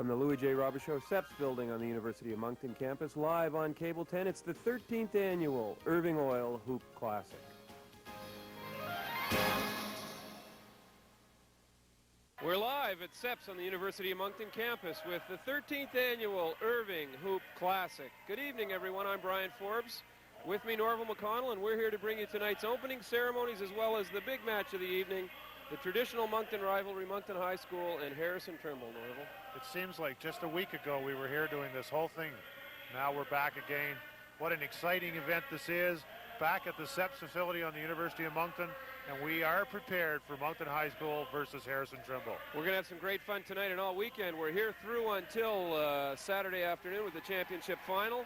From the Louis J. Roberts Show, SEPS building on the University of Moncton campus, live on Cable 10, it's the 13th annual Irving Oil Hoop Classic. We're live at SEPS on the University of Moncton campus with the 13th annual Irving Hoop Classic. Good evening, everyone. I'm Brian Forbes. With me, Norval McConnell, and we're here to bring you tonight's opening ceremonies as well as the big match of the evening, the traditional Moncton rivalry, Moncton High School and Harrison Trimble. Norval. It seems like just a week ago we were here doing this whole thing. Now we're back again. What an exciting event this is. Back at the SEPS facility on the University of Moncton, and we are prepared for Moncton High School versus Harrison Trimble. We're going to have some great fun tonight and all weekend. We're here through until Saturday afternoon with the championship final.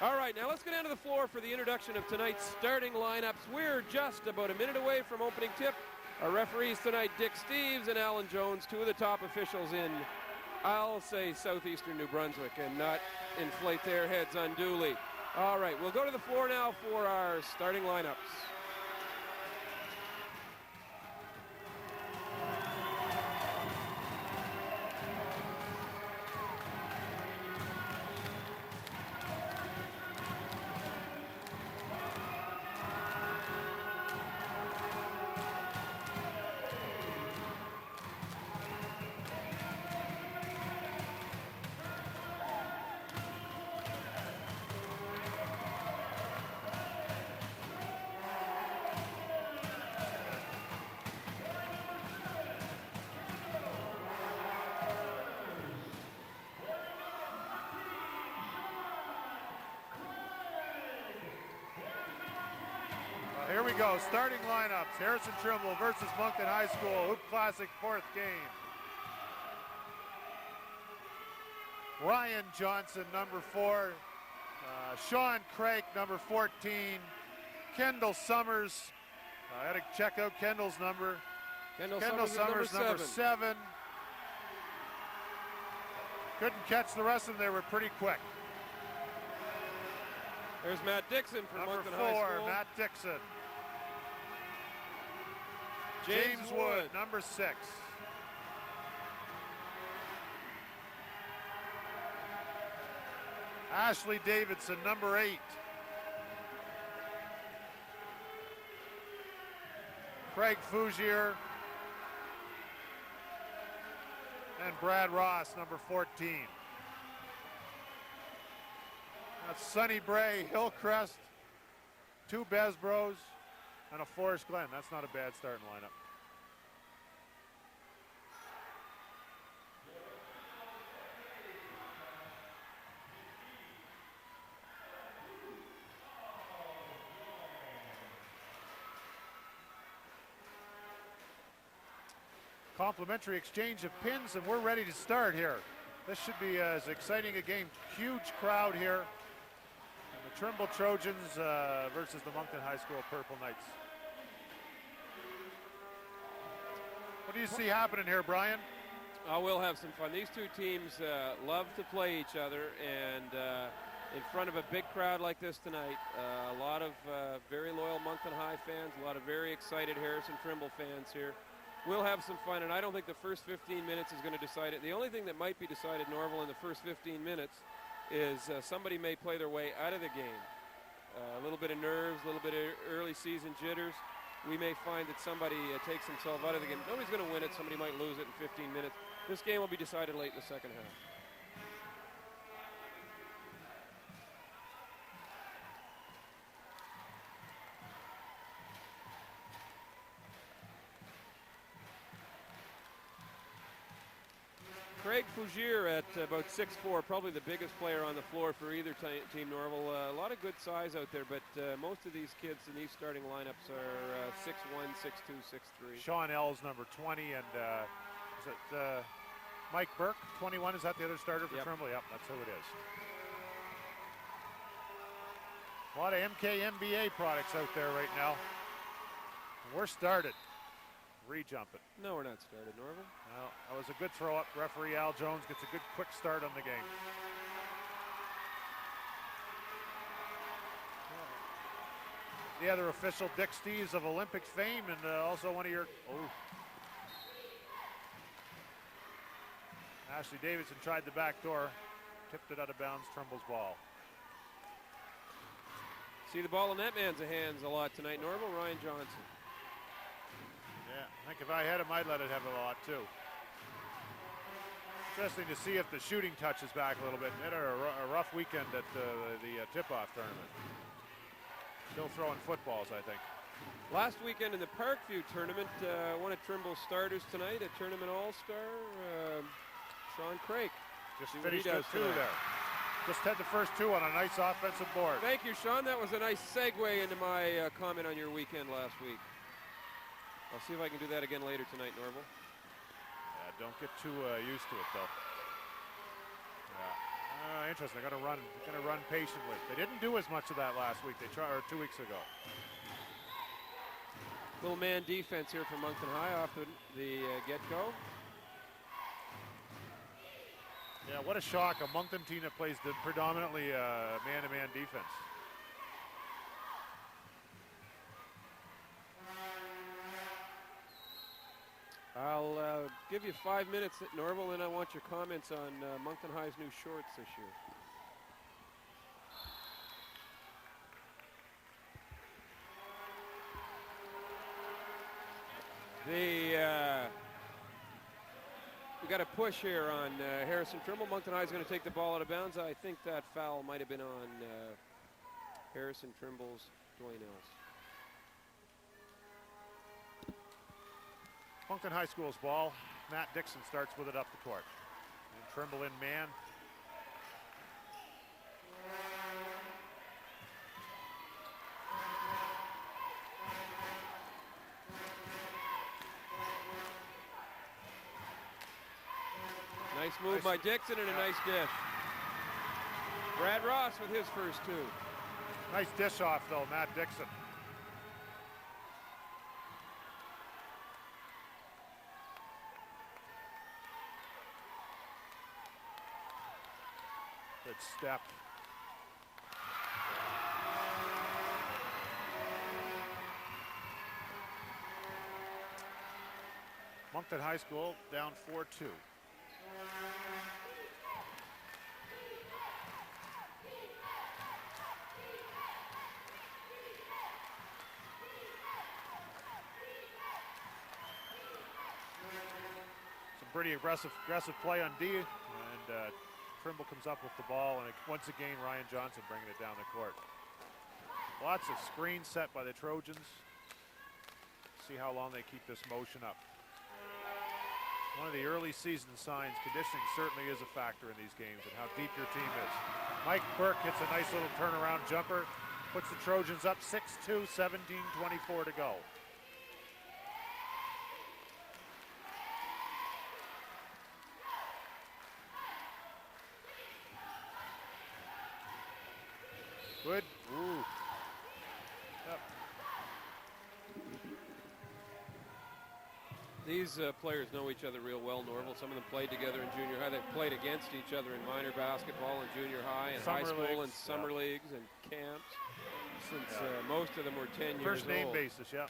All right, now let's get down to the floor for the introduction of tonight's starting lineups. We're just about a minute away from opening tip. Our referees tonight, Dick Steves and Alan Jones, two of the top officials in, I'll say, southeastern New Brunswick and not inflate their heads unduly. All right, we'll go to the floor now for our starting lineups. Here we go, starting lineups. Harrison Trimble versus Moncton High School Hoop Classic, fourth game. Ryan Johnson, number 4. Sean Craig, number 14. Kendall Summers. I had to check out Kendall's number. Kendall Summers, number 7. Couldn't catch the rest of them. They were pretty quick. There's Matt Dixon from Moncton High School. Number 4, Matt Dixon. James Wood, number 6. Ashley Davidson, number 8. Craig Fougier. And Brad Ross, number 14. That's Sonny Bray, Hillcrest, 2 Besbros, and a Forest Glen. That's not a bad starting lineup. Complimentary exchange of pins, and we're ready to start here. This should be as exciting a game. Huge crowd here. And the Trimble Trojans versus the Moncton High School Purple Knights. What do you see happening here, Brian? We'll have some fun. These two teams love to play each other, and in front of a big crowd like this tonight, a lot of very loyal Moncton High fans, a lot of very excited Harrison Trimble fans here. We'll have some fun, and I don't think the first 15 minutes is going to decide it. The only thing that might be decided, Norval, in the first 15 minutes is somebody may play their way out of the game. A little bit of nerves, a little bit of early season jitters. We may find that somebody takes himself out of the game. Nobody's going to win it. Somebody might lose it in 15 minutes. This game will be decided late in the second half. Craig Fougier at about 6'4", probably the biggest player on the floor for either team, Norval. A lot of good size out there, but most of these kids in these starting lineups are 6'1", 6'2", 6'3". Sean Ells, number 20, and is it Mike Burke, 21? Is that the other starter for Trimble? Yep, that's who it is. A lot of MKMBA products out there right now. We're started. Re-jump it. No, we're not started, Norval. Well, that was a good throw up. Referee Al Jones gets a good quick start on the game. The other official, Dick Steves of Olympic fame, and also one of your... Ashley Davidson tried the back door, tipped it out of bounds, Trimble's ball. See the ball in that man's hands a lot tonight, Norval, Ryan Johnson. Yeah, I think if I had him, I'd let it have a lot too. Interesting to see if the shooting touches back a little bit. They had a rough weekend at the tip-off tournament. Still throwing footballs, I think. Last weekend in the Parkview tournament, one of Trimble's starters tonight, a tournament all-star, Sean Craik. Just finished his two there. Just had the first two on a nice offensive board. Thank you, Sean. That was a nice segue into my comment on your weekend last week. I'll see if I can do that again later tonight, Norval. Yeah, don't get too used to it, though. Yeah. Interesting. They're gonna run patiently. They didn't do as much of that last week. They tried, or 2 weeks ago. Little man defense here for Moncton High off the get-go. Yeah, what a shock. A Moncton team that plays the predominantly man-to-man defense. I'll give you 5 minutes at Norval, and I want your comments on Moncton High's new shorts this year. We got a push here on Harrison Trimble. Moncton High is going to take the ball out of bounds. I think that foul might have been on Harrison Trimble's Dwayne Ells. Moncton High School's ball. Matt Dixon starts with it up the court. And Trimble in man. Nice move by Dixon and a nice dish. Brad Ross with his first two. Nice dish off though, Matt Dixon. Good step. Moncton High School down 4-2. Some pretty aggressive play on D, and Trimble comes up with the ball, and once again Ryan Johnson bringing it down the court. Lots of screens set by the Trojans. See how long they keep this motion up. One of the early season signs, conditioning certainly is a factor in these games and how deep your team is. Mike Burke hits a nice little turnaround jumper, puts the Trojans up 6-2, 17:24 to go. Good. Ooh. Yep. These players know each other real well, Norval. Some of them played together in junior high. They've played against each other in minor basketball and junior high and high school and summer leagues and camps since most of them were 10 years old. First name basis, yeah.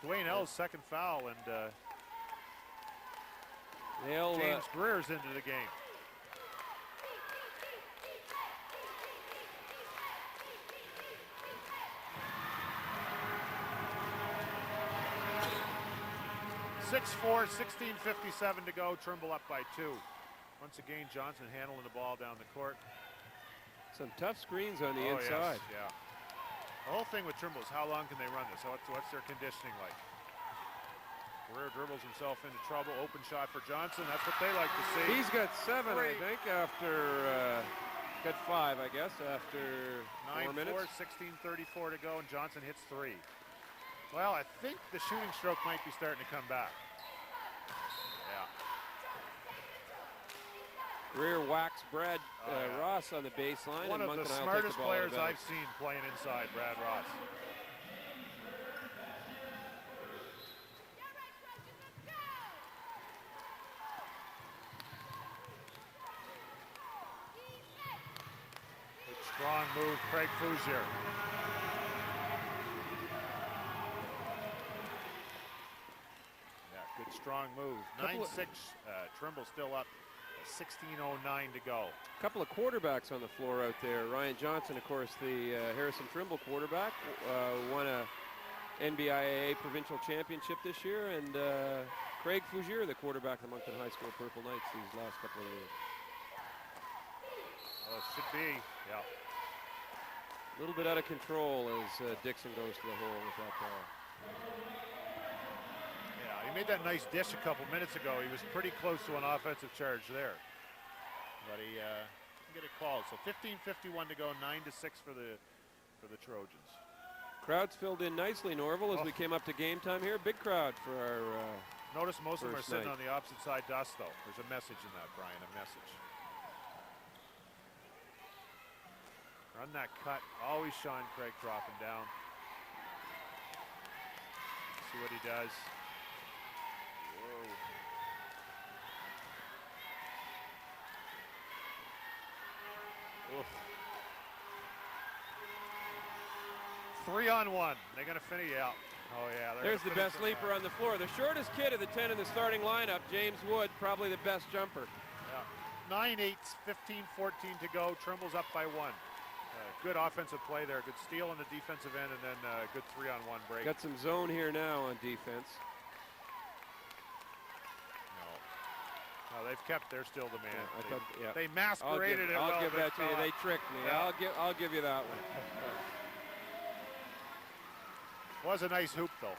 Dwayne Ells' second foul, and James Greer's into the game. (6-4, 16:57 to go. Trimble up by 2. Once again, Johnson handling the ball down the court. Some tough screens on the inside. Yes, yeah. The whole thing with Trimble is how long can they run this? What's their conditioning like? Greer dribbles himself into trouble. Open shot for Johnson. That's what they like to see. He's got 7, I think, after got 5, I guess, after 4 minutes. 16:34 to go, and Johnson hits 3. Well, I think the shooting stroke might be starting to come back. Yeah. Greer whacks Brad Ross on the baseline. One of the smartest players I've seen playing inside, Brad Ross. Good strong move, Craig Fougier. Good strong move. 9-6. Trimble still up 16:09 to go. A couple of quarterbacks on the floor out there. Ryan Johnson, of course, the Harrison Trimble quarterback, won a NBIAA provincial championship this year, and Craig Fougier, the quarterback of the Moncton High School Purple Knights these last couple of years. Well, it should be, yeah. A little bit out of control as Dixon goes to the hole with that ball. Yeah, he made that nice dish a couple minutes ago. He was pretty close to an offensive charge there, but he didn't get it called. So 15:51 to go, 9-6 for the Trojans. Crowd's filled in nicely, Norval, as we came up to game time here. Big crowd for our Notice most of them are sitting night. on the opposite side dust, though. There's a message in that, Brian, a message. Run that cut. Always Sean Craig dropping down. See what he does. Whoa. Oof. 3-on-1. They're going to finish. Yeah. Oh, yeah. There's the best leaper on the floor. The shortest kid of the 10 in the starting lineup, James Wood, probably the best jumper. Yeah. 9-8, 15-14 to go. Trimble's up by 1. Good offensive play there. Good steal on the defensive end, and then good 3-on-1 break. Got some zone here now on defense. No, they've kept. They're still the man. Yeah, they masqueraded it well. I'll give that to you. They tricked me. Yeah. I'll give you that one. Was a nice hoop, though.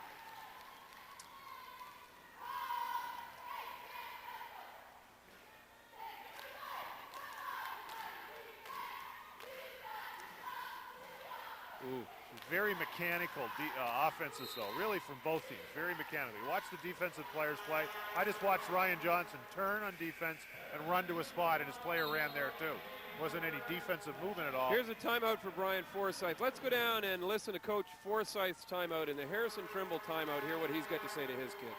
Ooh. Very mechanical offenses, though, really from both teams. Very mechanically. Watch the defensive players play. I just watched Ryan Johnson turn on defense and run to a spot, and his player ran there, too. Wasn't any defensive movement at all. Here's a timeout for Brian Forsyth. Let's go down and listen to Coach Forsyth's timeout in the Harrison Trimble timeout. Hear what he's got to say to his kids.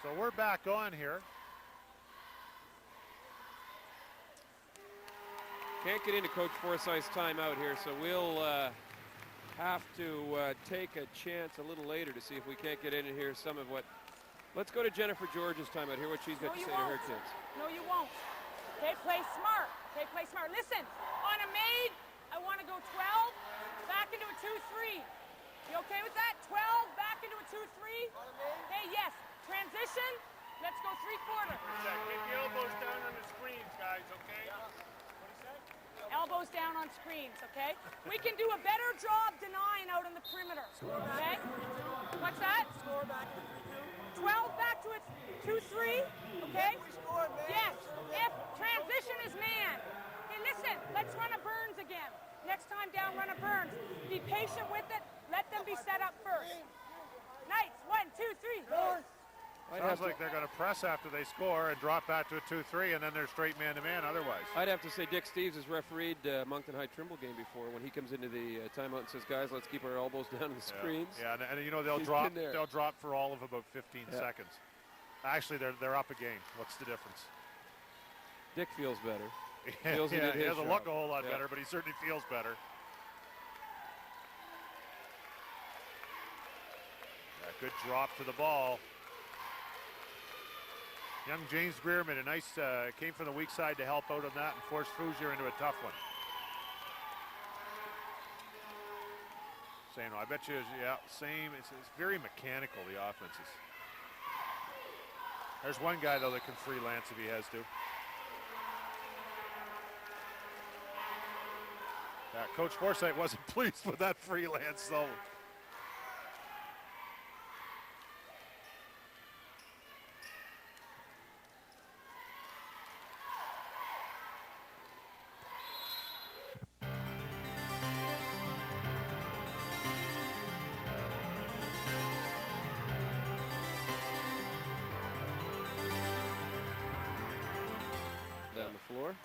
So we're back on here. Can't get into Coach Forsyth's timeout here, so we'll have to take a chance a little later to see if we can't get into here some of what. Let's go to Jennifer George's timeout. Hear what she's got to say to her kids. No, you won't. Okay, play smart. Okay, play smart. Listen, on a made, I want to go 12, back into a 2-3. You okay with that? 12, back into a 2-3. Okay, yes. Transition, let's go 3/4. Keep the elbows down on the screens, guys, okay? What do you say? Elbows down on screens, okay? We can do a better job denying out in the perimeter, okay? What's that? Score back to 3-2. 12 back to a 2-3, okay? We scored, man. Yes, if transition is man. Hey, listen, let's run a Burns again. Next time down, run a Burns. Be patient with it. Let them be set up first. Knights, 1, 2, 3. Sounds like they're going to press after they score and drop back to a 2-3, and then they're straight man-to-man otherwise. I'd have to say Dick Steves has refereed Moncton High Trimble game before when he comes into the timeout and says, guys, let's keep our elbows down to the screens. Yeah, and you know, they'll drop for all of about 15 seconds. Actually, they're up a game. What's the difference? Dick feels better. He doesn't look a whole lot better, but he certainly feels better. Yeah, good drop to the ball. Young James Greerman, a nice, came from the weak side to help out on that and forced Fougier into a tough one. Same, I bet you, same. It's very mechanical, the offenses. There's one guy, though, that can freelance if he has to. Coach Forsyth wasn't pleased with that freelance, though. Down the floor.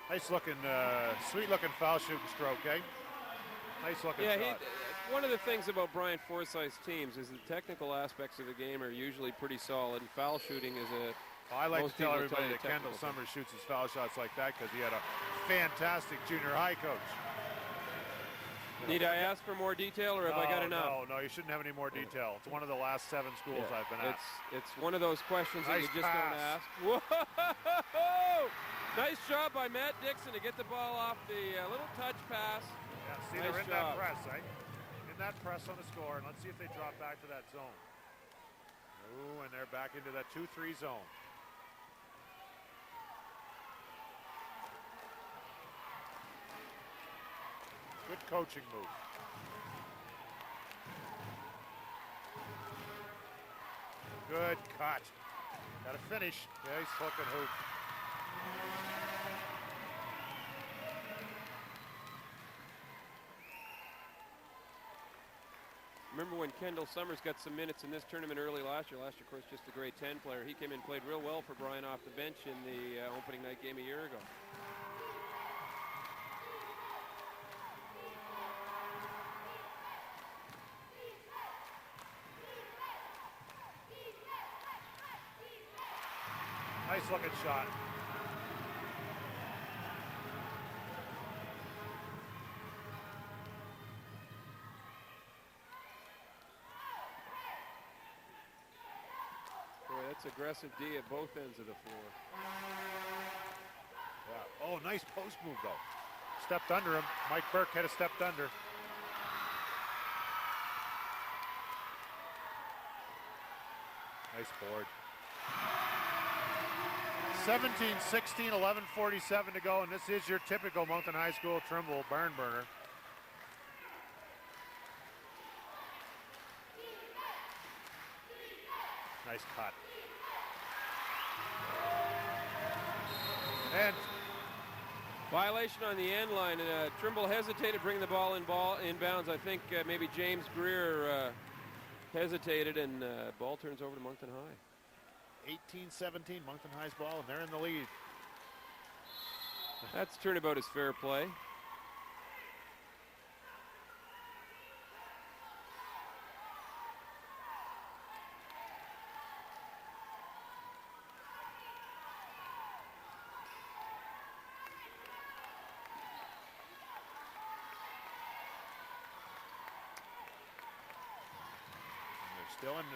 Nice looking, sweet looking foul shooting stroke, eh? Nice looking shot. One of the things about Brian Forsyth's teams is the technical aspects of the game are usually pretty solid, and foul shooting is a. I like most to tell people everybody you that Kendall technical Summers shoots his foul shots like that because he had a fantastic junior high coach. Need I ask for more detail, or have I got enough? No, you shouldn't have any more detail. It's one of the last 7 schools I've been at. It's one of those questions that Nice you just don't pass. ask. Whoa! Nice job by Matt Dixon to get the ball off the little touch pass. Yeah, see, Nice they're in job. that press, right? In that press on the score, and let's see if they drop back to that zone. Ooh, and they're back into that 2-3 zone. Good coaching move. Good cut. Got to finish. Nice hook and hoop. Remember when Kendall Summers got some minutes in this tournament early last year? Last year, of course, just a grade 10 player. He came in and played real well for Brian off the bench in the opening night game a year ago. Nice looking shot. Boy, that's aggressive D at both ends of the floor. Yeah. Oh, nice post move though. Stepped under him. Mike Burke had stepped under. Nice board. 17-16, 11:47 to go, and this is your typical Moncton High School Trimble barn burner. Nice cut. And Violation on the end line. Trimble hesitated bringing the ball in bounds. I think maybe James Greer hesitated, and ball turns over to Moncton High. 18-17, Moncton High's ball, and they're in the lead. That's turnabout is fair play.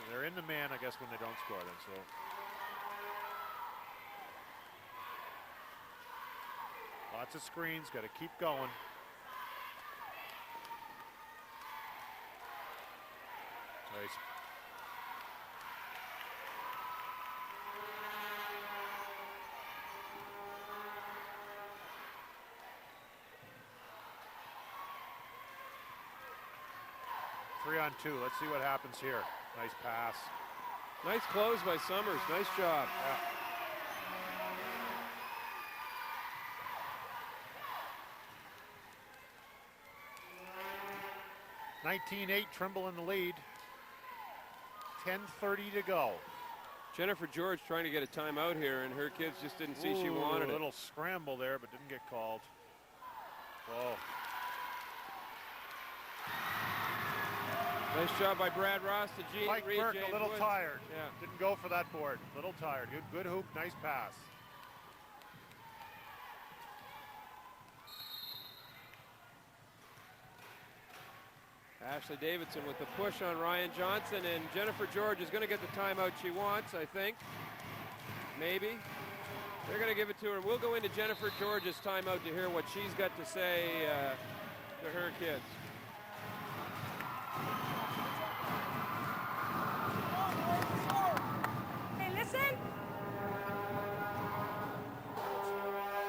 They're in the man, I guess, when they don't score then, so. Lots of screens, got to keep going. Nice. Three on two, let's see what happens here. Nice pass. Nice close by Summers. Nice job. Yeah. (19-8) Trimble in the lead. 10:30 to go. Jennifer George trying to get a timeout here, and her kids just didn't see she wanted a it. little scramble there, but didn't get called. Whoa. Nice job by Brad Ross to Mike read Burke James a little Woods. tired. Yeah. Didn't go for that board. Little tired. Good hoop. Nice pass. Ashley Davidson with the push on Ryan Johnson, and Jennifer George is going to get the timeout she wants, I think. Maybe. They're going to give it to her. We'll go into Jennifer George's timeout to hear what she's got to say to her kids. Hey, listen.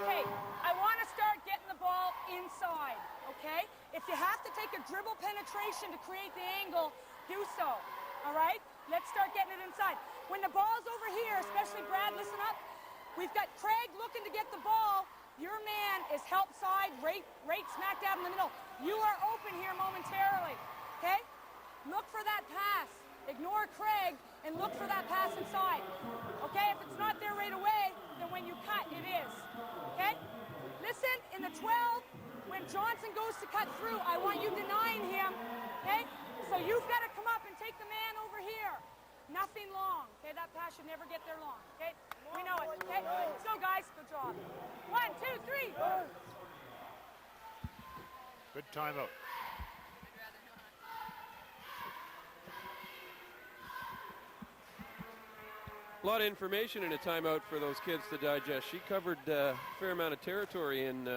Hey, I want to start getting the ball inside, okay? If you have to take a dribble penetration to create the angle, do so, all right? Let's start getting it inside. When the ball's over here, especially Brad, listen up. We've got Craig looking to get the ball. Your man is help side, right smack dab in the middle. You are open here momentarily, okay? Look for that pass. Ignore Craig and look for that pass inside. Okay, if it's not there right away, then when you cut, it is. Okay? Listen. in the 12, when Johnson goes to cut through, I want you denying him, okay? So you've got to come up and take the man over here. Nothing long, okay? That pass should never get there long, okay? We know it, okay? Let's go, guys. Good job. 1, 2, 3. Good timeout. A lot of information in a timeout for those kids to digest. She covered a fair amount of territory in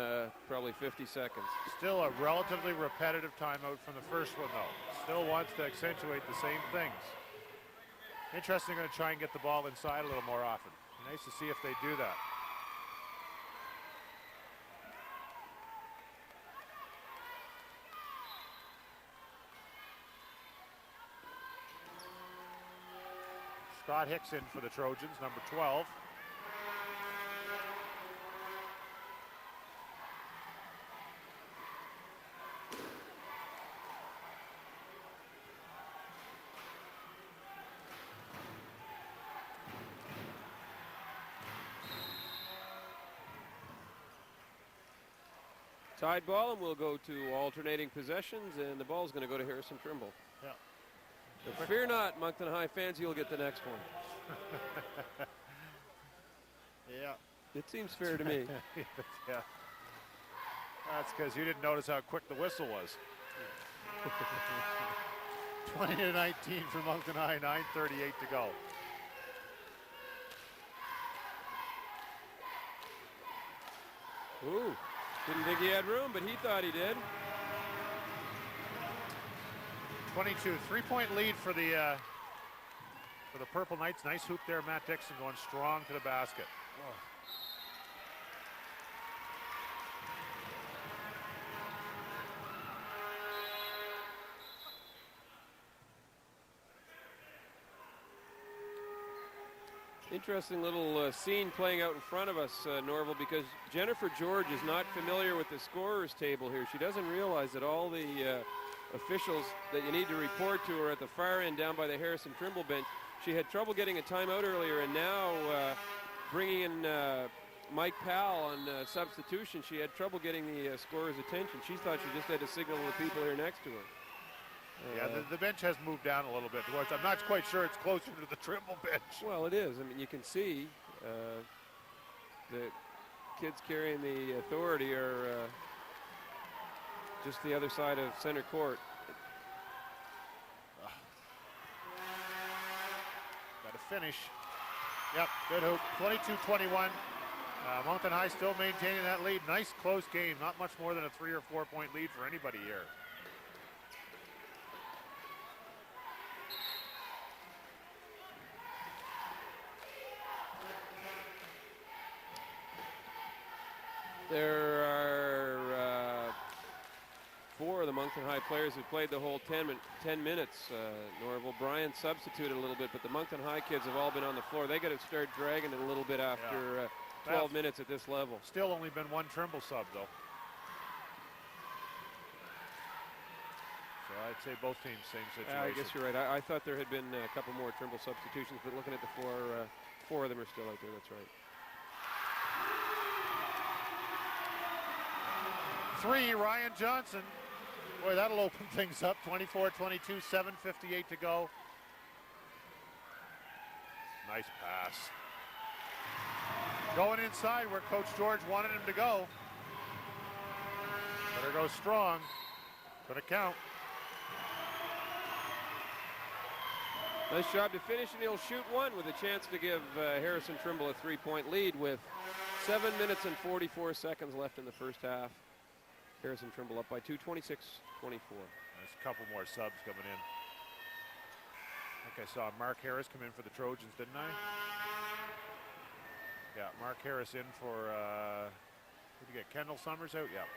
probably 50 seconds. Still a relatively repetitive timeout from the first one, though. Still wants to accentuate the same things. Interesting, going to try and get the ball inside a little more often. Nice to see if they do that. Scott Hicks in for the Trojans, number 12. Tied ball, and we'll go to alternating possessions, and the ball's going to go to Harrison Trimble. Yeah. But fear not, Moncton High fans, you'll get the next one. Yeah. It seems fair to me. Yeah. That's because you didn't notice how quick the whistle was. 20-19 for Moncton High, 9:38 to go. Ooh, didn't think he had room, but he thought he did. 22, 3-point lead for the Purple Knights. Nice hoop there, Matt Dixon going strong to the basket. Oh. Interesting little scene playing out in front of us, Norval, because Jennifer George is not familiar with the scorer's table here. She doesn't realize that all the officials that you need to report to are at the far end down by the Harrison Trimble bench. She had trouble getting a timeout earlier, and now bringing in Mike Powell on substitution, she had trouble getting the scorer's attention. She thought she just had to signal to the people here next to her. Yeah, the bench has moved down a little bit. I'm not quite sure it's closer to the Trimble bench. Well, it is. I mean, you can see the kids carrying the authority are just the other side of center court. Got to finish. Yep, good hoop. 22-21. Moncton High still maintaining that lead. Nice close game. Not much more than a 3 or 4 point lead for anybody here. There are 4 of the Moncton High players who played the whole 10 minutes. Norval Bryan substituted a little bit, but the Moncton High kids have all been on the floor. They got to start dragging it a little bit after 12 minutes at this level. Still only been 1 Trimble sub, though. So I'd say both teams, same situation. I guess you're right. I thought there had been a couple more Trimble substitutions, but looking at the 4 of them are still out there. That's right. 3, Ryan Johnson. Boy, that'll open things up. 24-22, 7:58 to go. Nice pass. Going inside where Coach George wanted him to go. Better go strong. Gonna count. Nice job to finish, and he'll shoot one with a chance to give Harrison Trimble a 3-point lead with 7 minutes and 44 seconds left in the first half. Harrison Trimble up by 2, 26-24. There's a couple more subs coming in. I think I saw Mark Harris come in for the Trojans, didn't I? Yeah, Mark Harris in for, who did you get, Kendall Summers out? Yeah.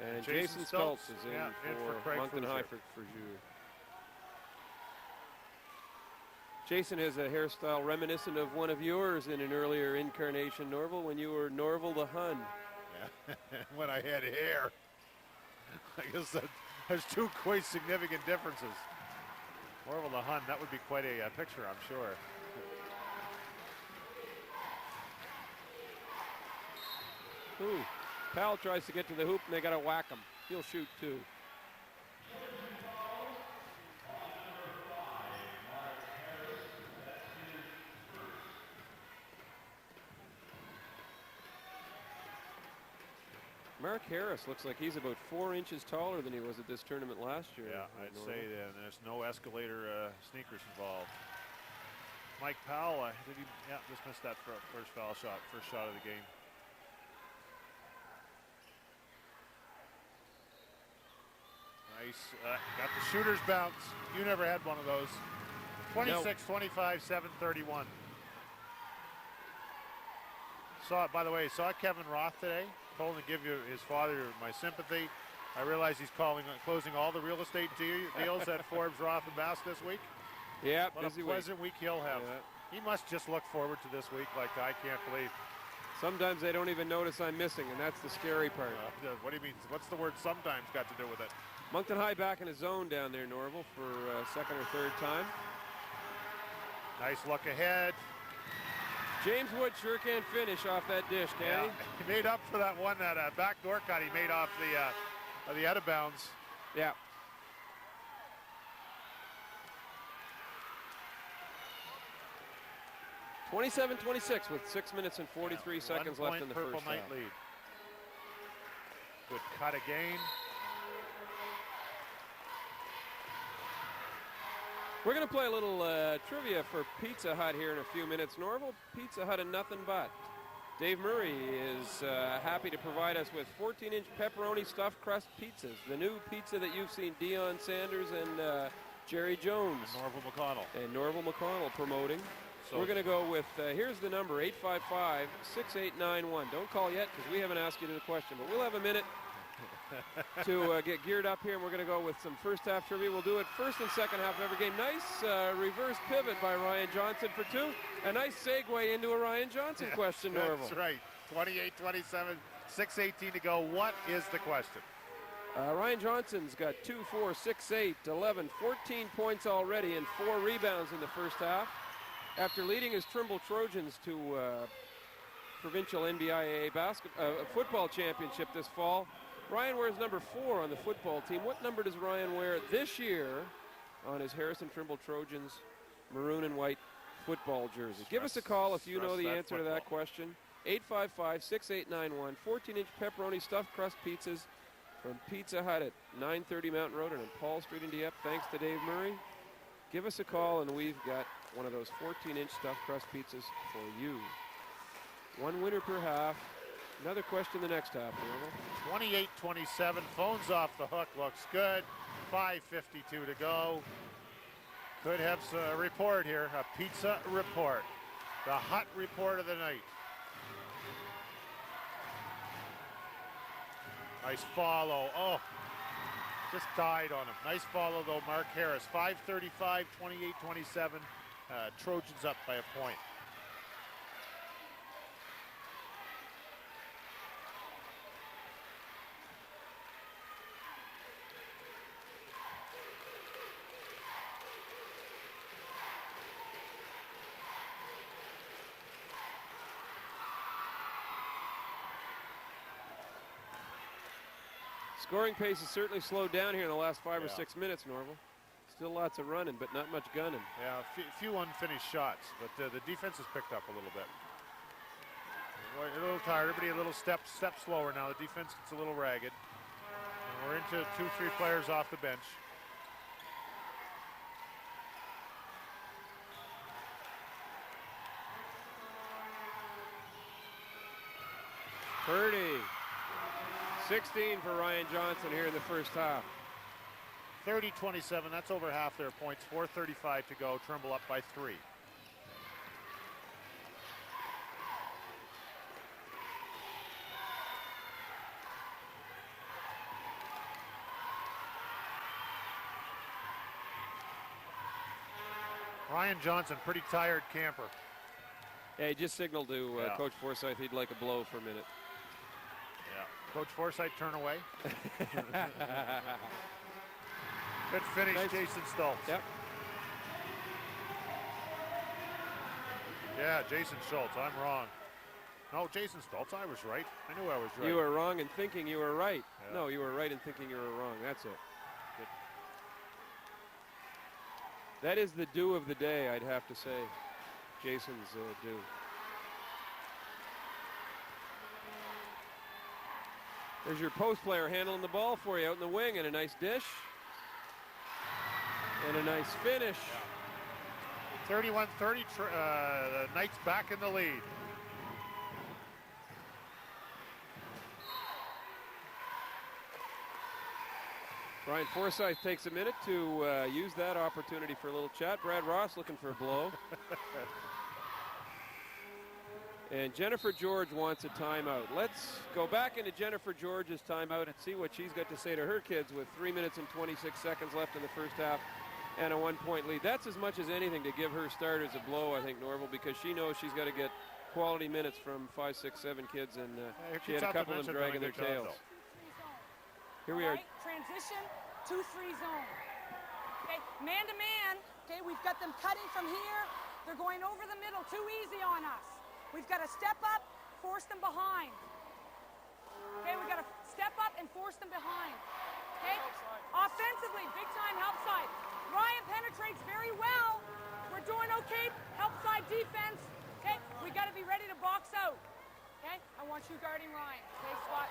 And Jason Stoltz is in for Moncton High for Jure. Jason has a hairstyle reminiscent of one of yours in an earlier incarnation, Norval, when you were Norval the Hun. Yeah, when I had hair. I guess there's 2 quite significant differences. Norval the Hun, that would be quite a picture, I'm sure. Ooh. Powell tries to get to the hoop, and they got to whack him. He'll shoot, too. Mark Harris looks like he's about 4 inches taller than he was at this tournament last year. Yeah, I'd say that. And there's no escalator sneakers involved. Mike Powell, just missed that first foul shot, first shot of the game. Nice, got the shooter's bounce. You never had one of those. 26-25, 7:31. By the way, saw Kevin Roth today. Told him to give his father my sympathy. I realize he's closing all the real estate deals at Forbes, Roth, and Bass this week. Yeah, what a pleasant week he'll have. Yeah. He must just look forward to this week like I can't believe. Sometimes they don't even notice I'm missing, and that's the scary part. What do you mean? What's the word sometimes got to do with it? Moncton High back in his zone down there, Norval, for second or third time. Nice look ahead. James Wood sure can't finish off that dish, can he? He made up for that one, that backdoor cut he made off the out of bounds. Yeah. (27-26) with 6 minutes and 43 seconds left in the first half. Purple Knight lead. Good cut again. We're going to play a little trivia for Pizza Hut here in a few minutes. Norval, Pizza Hut and nothing but. Dave Murray is happy to provide us with 14-inch pepperoni stuffed crust pizzas. The new pizza that you've seen Deion Sanders and Jerry Jones. And Norval McConnell promoting. So we're going to go with, here's the number, 855-6891. Don't call yet because we haven't asked you the question, but we'll have a minute to get geared up here, and we're going to go with some first half trivia. We'll do it first and second half of every game. Nice reverse pivot by Ryan Johnson for 2. A nice segue into a Ryan Johnson question, Norval. That's right. 28-27, 6:18 to go. What is the question? Ryan Johnson's got 2, 4, 6, 8, 11, 14 points already and 4 rebounds in the first half. After leading his Trimble Trojans to provincial NBIA football championship this fall, Ryan wears number 4 on the football team. What number does Ryan wear this year on his Harrison Trimble Trojans maroon and white football jersey? Give us a call if you know the answer to that question. 855-6891, 14-inch pepperoni stuffed crust pizzas from Pizza Hut at 930 Mountain Road and on Paul Street in Dieppe. Thanks to Dave Murray. Give us a call and we've got one of those 14-inch stuffed crust pizzas for you. One winner per half. Another question the next half, Norval. 28-27, phones off the hook, looks good. 5:52 to go. Could have a report here, a pizza report. The hot report of the night. Nice follow, oh, just died on him. Nice follow though, Mark Harris. 5:35, 28-27, Trojans up by a point. Scoring pace has certainly slowed down here in the last 5 or 6 minutes, Norval. Still lots of running, but not much gunning. Yeah, few unfinished shots, but the defense has picked up a little bit. A little tired, everybody a little step slower now. The defense gets a little ragged. And we're into 2-3 players off the bench. Purdy. 16 for Ryan Johnson here in the first half. 30-27, that's over half their points. 4:35 to go, Trimble up by 3. Ryan Johnson, pretty tired camper. Yeah, he just signaled to Coach Forsyth he'd like a blow for a minute. Coach Forsyth turn away. Good finish, nice. Jason Stoltz. Yep. Yeah, Jason Schultz, I'm wrong. No, Jason Stoltz. I was right. I knew I was right. You were wrong in thinking you were right. Yeah. No, you were right in thinking you were wrong. That's it. Good. That is the do of the day, I'd have to say. Jason's do. There's your post player handling the ball for you out in the wing, and a nice dish. And a nice finish. 31-30, the Knights back in the lead. Brian Forsyth takes a minute to use that opportunity for a little chat. Brad Ross looking for a blow. And Jennifer George wants a timeout. Let's go back into Jennifer George's timeout and see what she's got to say to her kids with 3 minutes and 26 seconds left in the first half and a 1-point lead. That's as much as anything to give her starters a blow, I think, Norval, because she knows she's got to get quality minutes from 5, 6, 7 kids, and she had a couple of them dragging their tails. Here we are. Transition, 2-3 zone. Okay, man to man. Okay, we've got them cutting from here. They're going over the middle, too easy on us. We've got to step up, force them behind. Okay, we've got to step up and force them behind. Okay, offensively, big time help side. Ryan penetrates very well. We're doing okay, help side defense. Okay, we got to be ready to box out. Okay, I want you guarding Ryan. Okay, spot.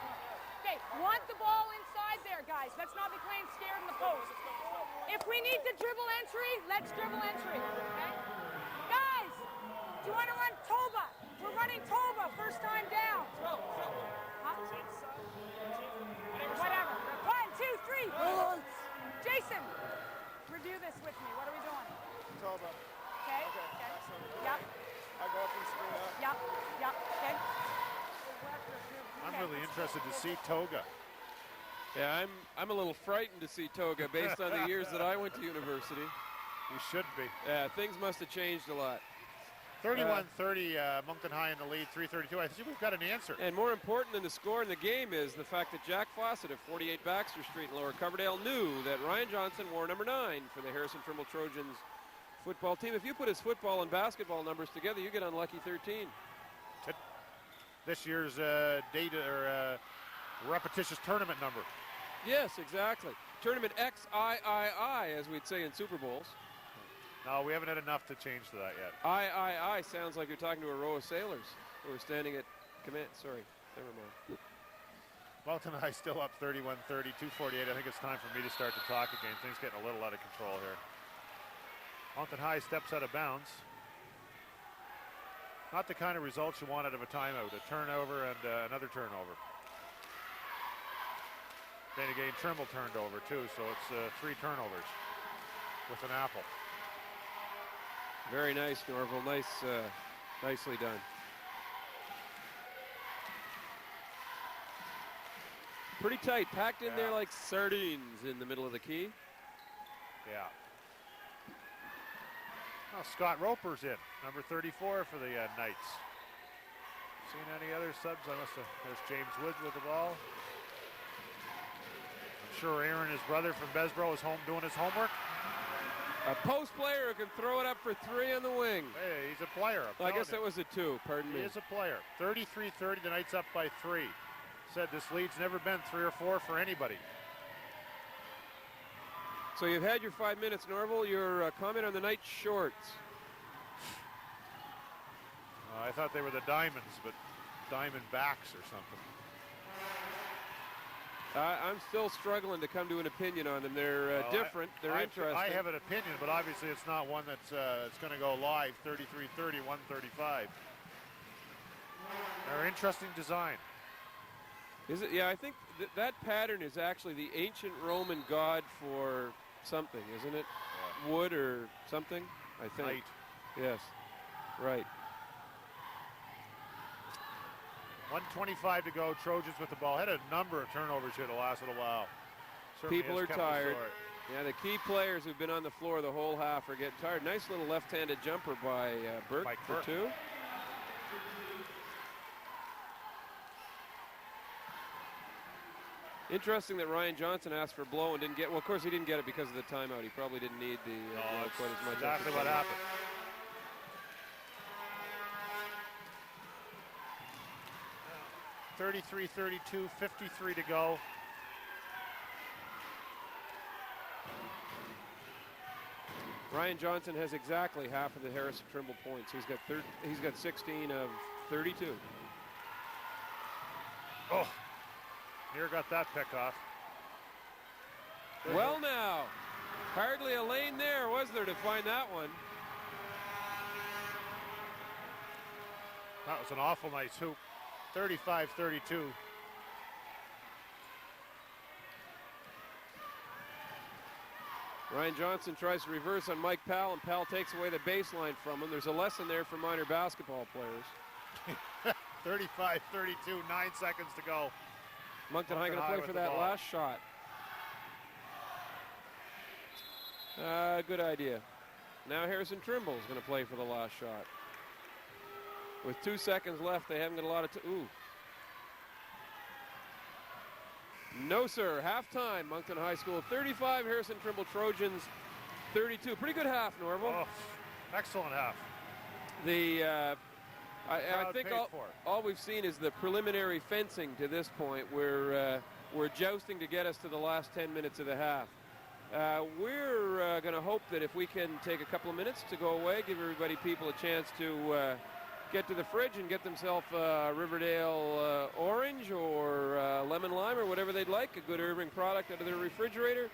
Okay, want the ball inside there, guys. Let's not be playing scared in the post. If we need to dribble entry, let's dribble entry. Okay, guys, do you want to run Toba? We're running Toba first time down. Huh? Whatever. 1, 2, 3. Jason, review this with me. What are we doing? Toba. Okay. Okay. Yep. I go up and screen up. Yep. Yep. Okay. I'm really interested to see Toga. Yeah, I'm a little frightened to see Toga based on the years that I went to university. You should be. Yeah, things must have changed a lot. 31-30, Moncton High in the lead, 3:32. I think we've got an answer. And more important than the score in the game is the fact that Jack Fawcett of 48 Baxter Street in Lower Coverdale knew that Ryan Johnson wore number 9 for the Harrison Trimble Trojans football team. If you put his football and basketball numbers together, you get unlucky 13. This year's data or repetitious tournament number. Yes, exactly. Tournament XIII, as we'd say in Super Bowls. No, we haven't had enough to change to that yet. III sounds like you're talking to a row of sailors who are standing at command. Sorry, never mind. Moncton High still up 31-30, 2:48. I think it's time for me to start to talk again. Things getting a little out of control here. Moncton High steps out of bounds. Not the kind of results you want out of a timeout. A turnover and another turnover. Then again, Trimble turned over too, so it's 3 turnovers with an apple. Very nice, Norval. Nicely done. Pretty tight, packed in there like sardines in the middle of the key. Yeah. Well, Scott Roper's in, number 34 for the Knights. Seen any other subs? There's James Woods with the ball. I'm sure Aaron, his brother from Besbro, is home doing his homework. A post player who can throw it up for 3 on the wing. Hey, he's a player. I guess that was a 2, pardon me. He is a player. 33-30, the Knights up by 3. Said this lead's never been 3 or 4 for anybody. So you've had your 5 minutes, Norval. Your comment on the Knights shorts. I thought they were the Diamonds, but Diamondbacks or something. I'm still struggling to come to an opinion on them. They're different. They're interesting. I have an opinion, but obviously it's not one that's it's going to go live. 33-30, 135. They're interesting design. Is it? Yeah, I think that pattern is actually the ancient Roman god for something, isn't it? Yeah. Wood or something, I think. Knight. Yes, right. 1:25 to go. Trojans with the ball. Had a number of turnovers here the last little while. Certainly People are tired. Yeah, the key players who've been on the floor the whole half are getting tired. Nice little left-handed jumper by Burke for 2. Interesting that Ryan Johnson asked for a blow and didn't get. Well, of course he didn't get it because of the timeout. He probably didn't need the blow quite as much. Exactly what happened. 33-32, 53 to go. Ryan Johnson has exactly half of the Harrison Trimble points. He's got 16 of 32. Oh, Near got that pick off. Well now, hardly a lane there, was there, to find that one? That was an awful nice hoop. 35-32. Ryan Johnson tries to reverse on Mike Powell, and Powell takes away the baseline from him. There's a lesson there for minor basketball players. 35-32, 9 seconds to go. Moncton High going to play for that last shot. Good idea. Now Harrison Trimble is going to play for the last shot. With 2 seconds left, they haven't got a lot of ooh. No, sir. Halftime, Moncton High School 35, Harrison Trimble Trojans 32. Pretty good half, Norval. Oh, excellent half. I think all we've seen is the preliminary fencing to this point. We're jousting to get us to the last 10 minutes of the half. We're going to hope that if we can take a couple of minutes to go away, give people a chance to get to the fridge and get themselves Riverdale orange or lemon lime or whatever they'd like, a good Irving product out of their refrigerator.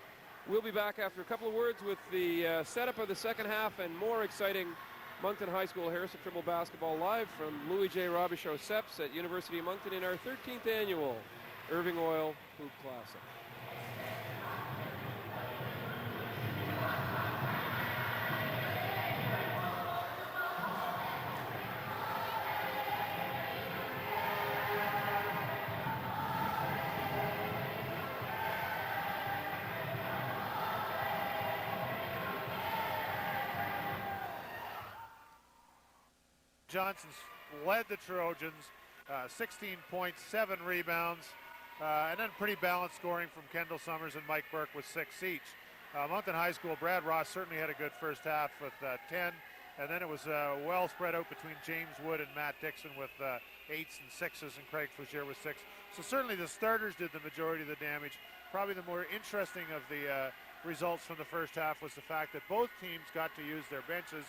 We'll be back after a couple of words with the setup of the second half and more exciting Moncton High School Harrison Trimble basketball live from Louis J. Robichaud Seps at University of Moncton in our 13th annual Irving Oil Hoop Classic. Johnson's led the Trojans, 16 points, 7 rebounds, and then pretty balanced scoring from Kendall Summers and Mike Burke with 6 each. Moncton High School, Brad Ross certainly had a good first half with 10, and then it was well spread out between James Wood and Matt Dixon with 8s and 6s, and Craig Faugier with 6. So certainly the starters did the majority of the damage. Probably the more interesting of the results from the first half was the fact that both teams got to use their benches.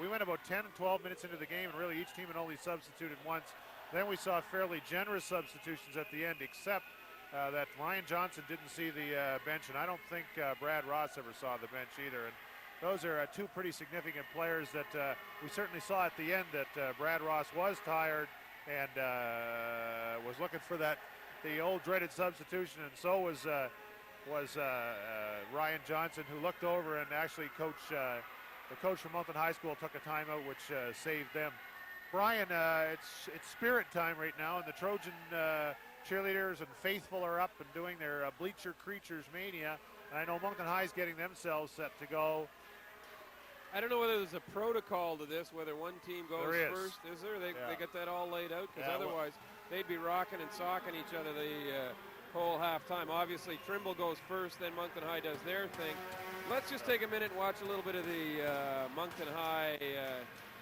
We went about 10 and 12 minutes into the game, and really each team had only substituted once. Then we saw fairly generous substitutions at the end, except that Ryan Johnson didn't see the bench, and I don't think Brad Ross ever saw the bench either. And those are two pretty significant players that we certainly saw at the end that Brad Ross was tired and was looking for the old dreaded substitution, and so was Ryan Johnson, who looked over and actually the coach from Moncton High School took a timeout, which saved them. Brian, it's spirit time right now, and the Trojan cheerleaders and faithful are up and doing their Bleacher Creatures Mania. And I know Moncton High is getting themselves set to go. I don't know whether there's a protocol to this, whether one team goes first. Is there? They get that all laid out? Because otherwise they'd be rocking and socking each other the whole halftime. Obviously, Trimble goes first, then Moncton High does their thing. Let's just take a minute and watch a little bit of the Moncton High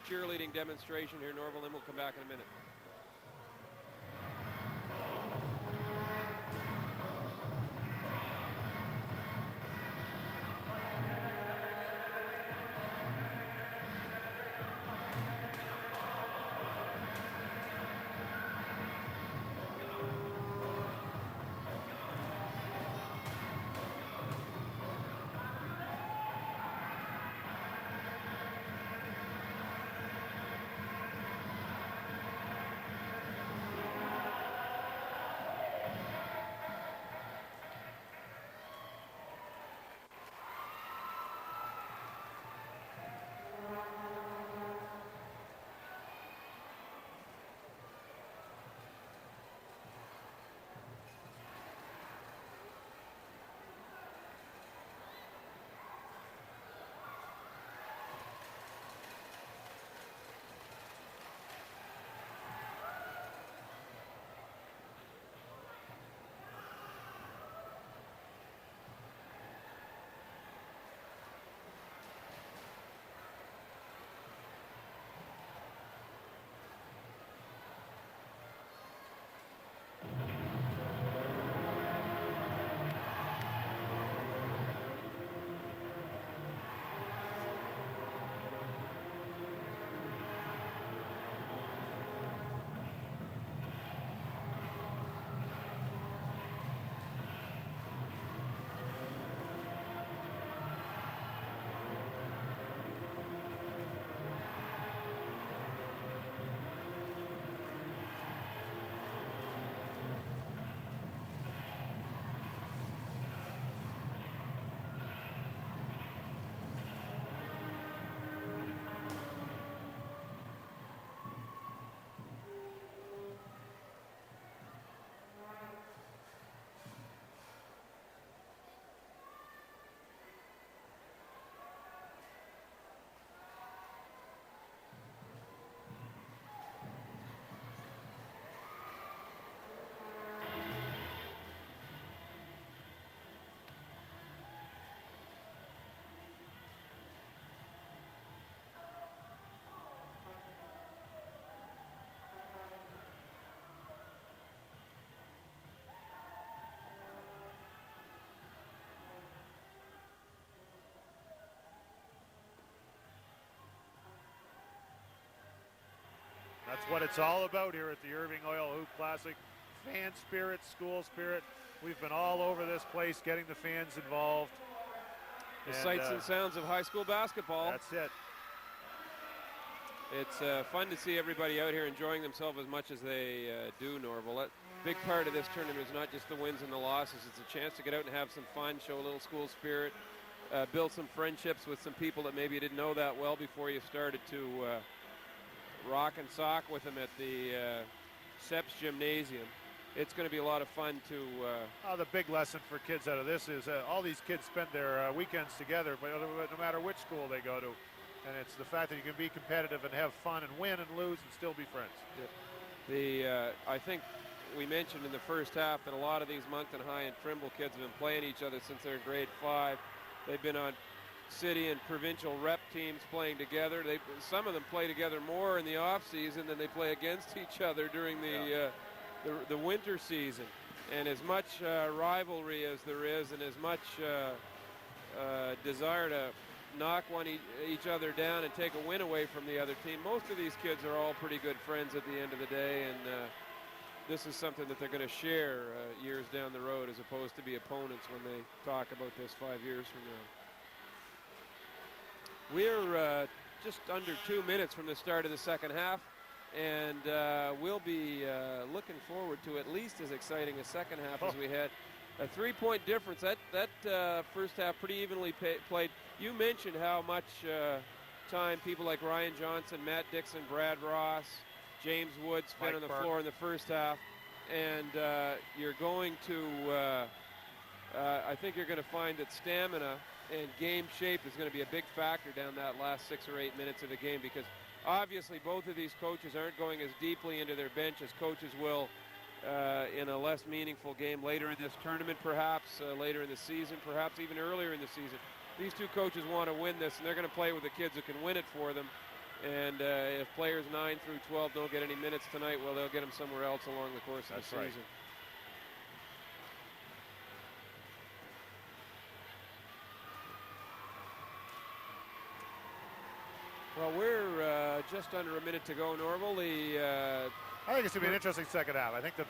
cheerleading demonstration here, Norval, and we'll come back in a minute. what it's all about here at the Irving Oil Hoop Classic. Fan spirit, school spirit. We've been all over this place getting the fans involved. The sights and sounds of high school basketball. That's it. It's fun to see everybody out here enjoying themselves as much as they do, Norval. A big part of this tournament is not just the wins and the losses. It's a chance to get out and have some fun, show a little school spirit, build some friendships with some people that maybe you didn't know that well before you started to rock and sock with them at the Seps Gymnasium. It's going to be a lot of fun to... the big lesson for kids out of this is all these kids spend their weekends together, but no matter which school they go to. And it's the fact that you can be competitive and have fun and win and lose and still be friends. Yeah. I think we mentioned in the first half that a lot of these Moncton High and Trimble kids have been playing each other since they're in grade 5. They've been on city and provincial rep teams playing together. Some of them play together more in the off season than they play against each other during the winter season. And as much rivalry as there is, and as much desire to knock each other down and take a win away from the other team, most of these kids are all pretty good friends at the end of the day, and this is something that they're going to share years down the road, as opposed to be opponents when they talk about this 5 years from now. We're just under 2 minutes from the start of the second half, and we'll be looking forward to at least as exciting a second half as we had. A 3-point difference. That first half pretty evenly played. You mentioned how much time people like Ryan Johnson, Matt Dixon, Brad Ross, James Wood spent on the floor in the first half, and you're going to I think you're going to find that stamina and game shape is going to be a big factor down that last 6 or 8 minutes of the game, because obviously both of these coaches aren't going as deeply into their bench as coaches will in a less meaningful game later in this tournament, perhaps later in the season, perhaps even earlier in the season. These two coaches want to win this, and they're going to play with the kids who can win it for them. And if players 9 through 12 don't get any minutes tonight, well, they'll get them somewhere else along the course of the season. Right. Well, we're just under a minute to go, Norval. I think it's going to be an interesting second half. I think the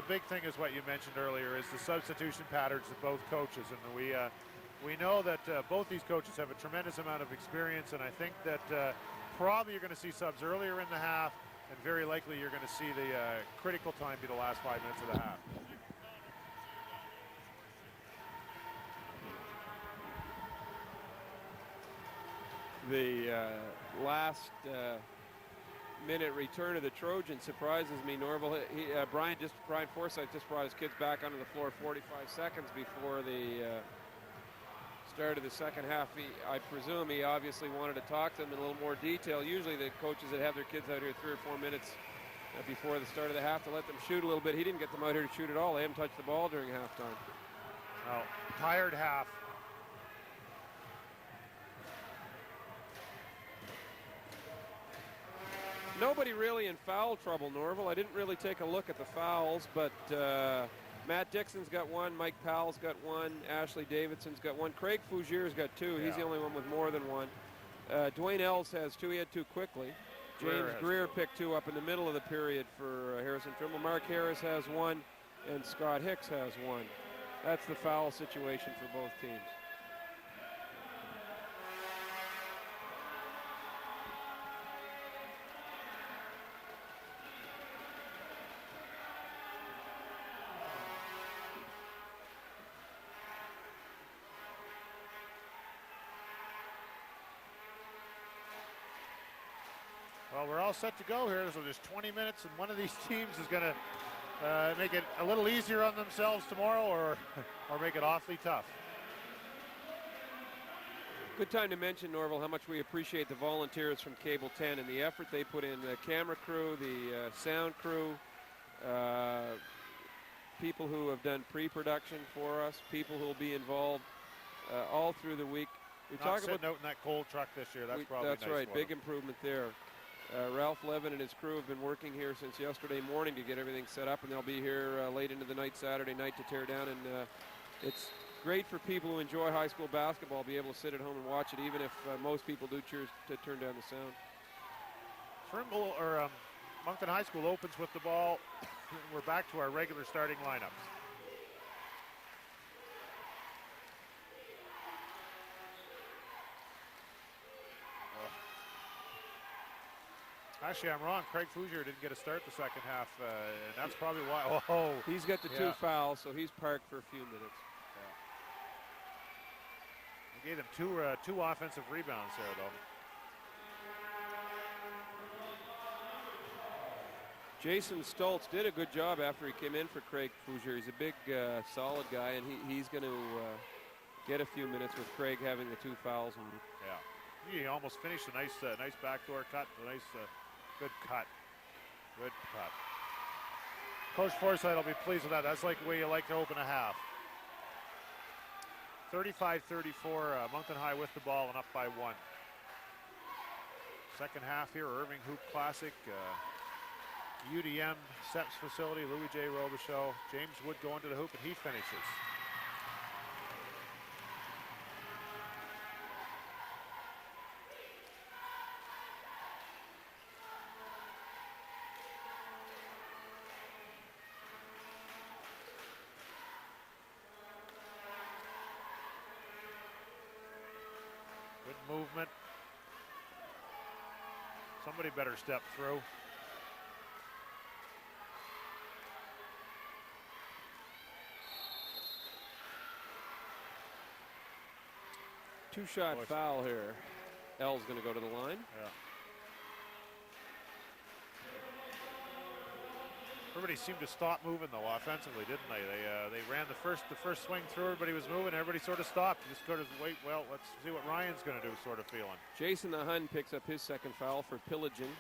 big thing is what you mentioned earlier, is the substitution patterns of both coaches, and we know that both these coaches have a tremendous amount of experience, and I think that probably you're going to see subs earlier in the half, and very likely you're going to see the critical time be the last 5 minutes of the half. The last minute return of the Trojans surprises me, Norval. Brian Forsyth just brought his kids back onto the floor 45 seconds before the start of the second half. I presume he obviously wanted to talk to them in a little more detail. Usually the coaches that have their kids out here 3 or 4 minutes before the start of the half to let them shoot a little bit. He didn't get them out here to shoot at all. They haven't touched the ball during halftime. Well, tired half. Nobody really in foul trouble, Norval. I didn't really take a look at the fouls, but Matt Dixon's got 1, Mike Powell's got 1, Ashley Davidson's got 1, Craig Fougier's got 2. Yeah. He's the only one with more than 1. Dwayne Ells has 2. He had 2 quickly. James Greer picked 2 up in the middle of the period for Harrison Trimble. Mark Harris has 1, and Scott Hicks has 1. That's the foul situation for both teams. Well, we're all set to go here, so there's 20 minutes, and one of these teams is going to make it a little easier on themselves tomorrow, or make it awfully tough. Good time to mention, Norval, how much we appreciate the volunteers from Cable 10 and the effort they put in, the camera crew, the sound crew, people who have done pre-production for us, people who will be involved all through the week. We talk about out in that cold truck this year. That's probably that's nice. Right. Big improvement there. Ralph Levin and his crew have been working here since yesterday morning to get everything set up, and they'll be here late into the night Saturday night to tear down. And it's great for people who enjoy high school basketball, be able to sit at home and watch it, even if most people do choose to turn down the sound. Trimble or Moncton High School opens with the ball. We're back to our regular starting lineups. Actually, I'm wrong. Craig Fougier didn't get a start the second half, and that's probably why. Oh, He's got the 2 fouls, so he's parked for a few minutes. He gave them two offensive rebounds there, though. Jason Stoltz did a good job after he came in for Craig Fougier. He's a big, solid guy, and he's going to get a few minutes with Craig having the 2 fouls. And He almost finished a nice backdoor cut, a nice, good cut. Good cut. Coach Forsythe will be pleased with that. That's like the way you like to open a half. 35-34, Moncton High with the ball and up by 1. Second half here, Irving Hoop Classic. UDM Seps facility, Louis J. Robichaud. James Wood going to the hoop, and he finishes. Good movement. Somebody better step through. Two-shot foul here. L's going to go to the line. Yeah. Everybody seemed to stop moving though offensively, didn't they? They ran the first swing through. Everybody was moving. Everybody sort of stopped. Just sort of wait. Well, let's see what Ryan's going to do. Sort of feeling. Jason the Hun picks up his second foul for pillaging.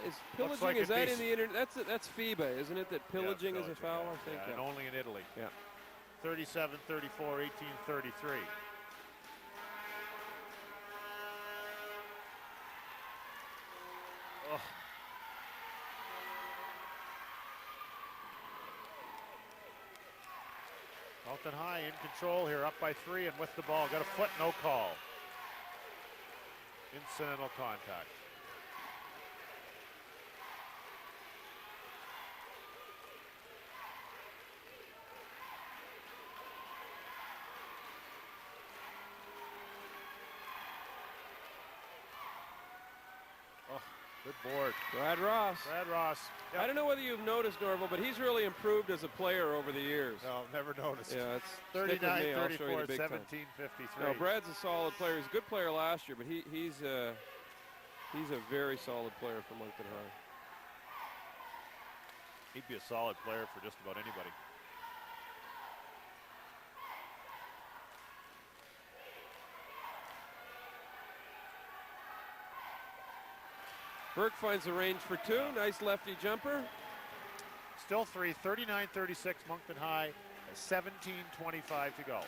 Is pillaging, like is that in the internet? That's FIBA, isn't it? That pillaging is a foul, I think. And only in Italy. Yeah. 37-34, 18-33. Oh. Moncton High in control here, up by 3 and with the ball. Got a foot, no call. Incidental contact. Good board. Brad Ross. Brad Ross. Yep. I don't know whether you've noticed, Norval, but he's really improved as a player over the years. No, never noticed. Yeah, it's 39, 34, 17, 53. No, Brad's a solid player. He's a good player last year, but he's a very solid player for Moncton High. He'd be a solid player for just about anybody. Burke finds the range for 2. Nice lefty jumper. Still 3, 39-36 Moncton High, 17:25 to go.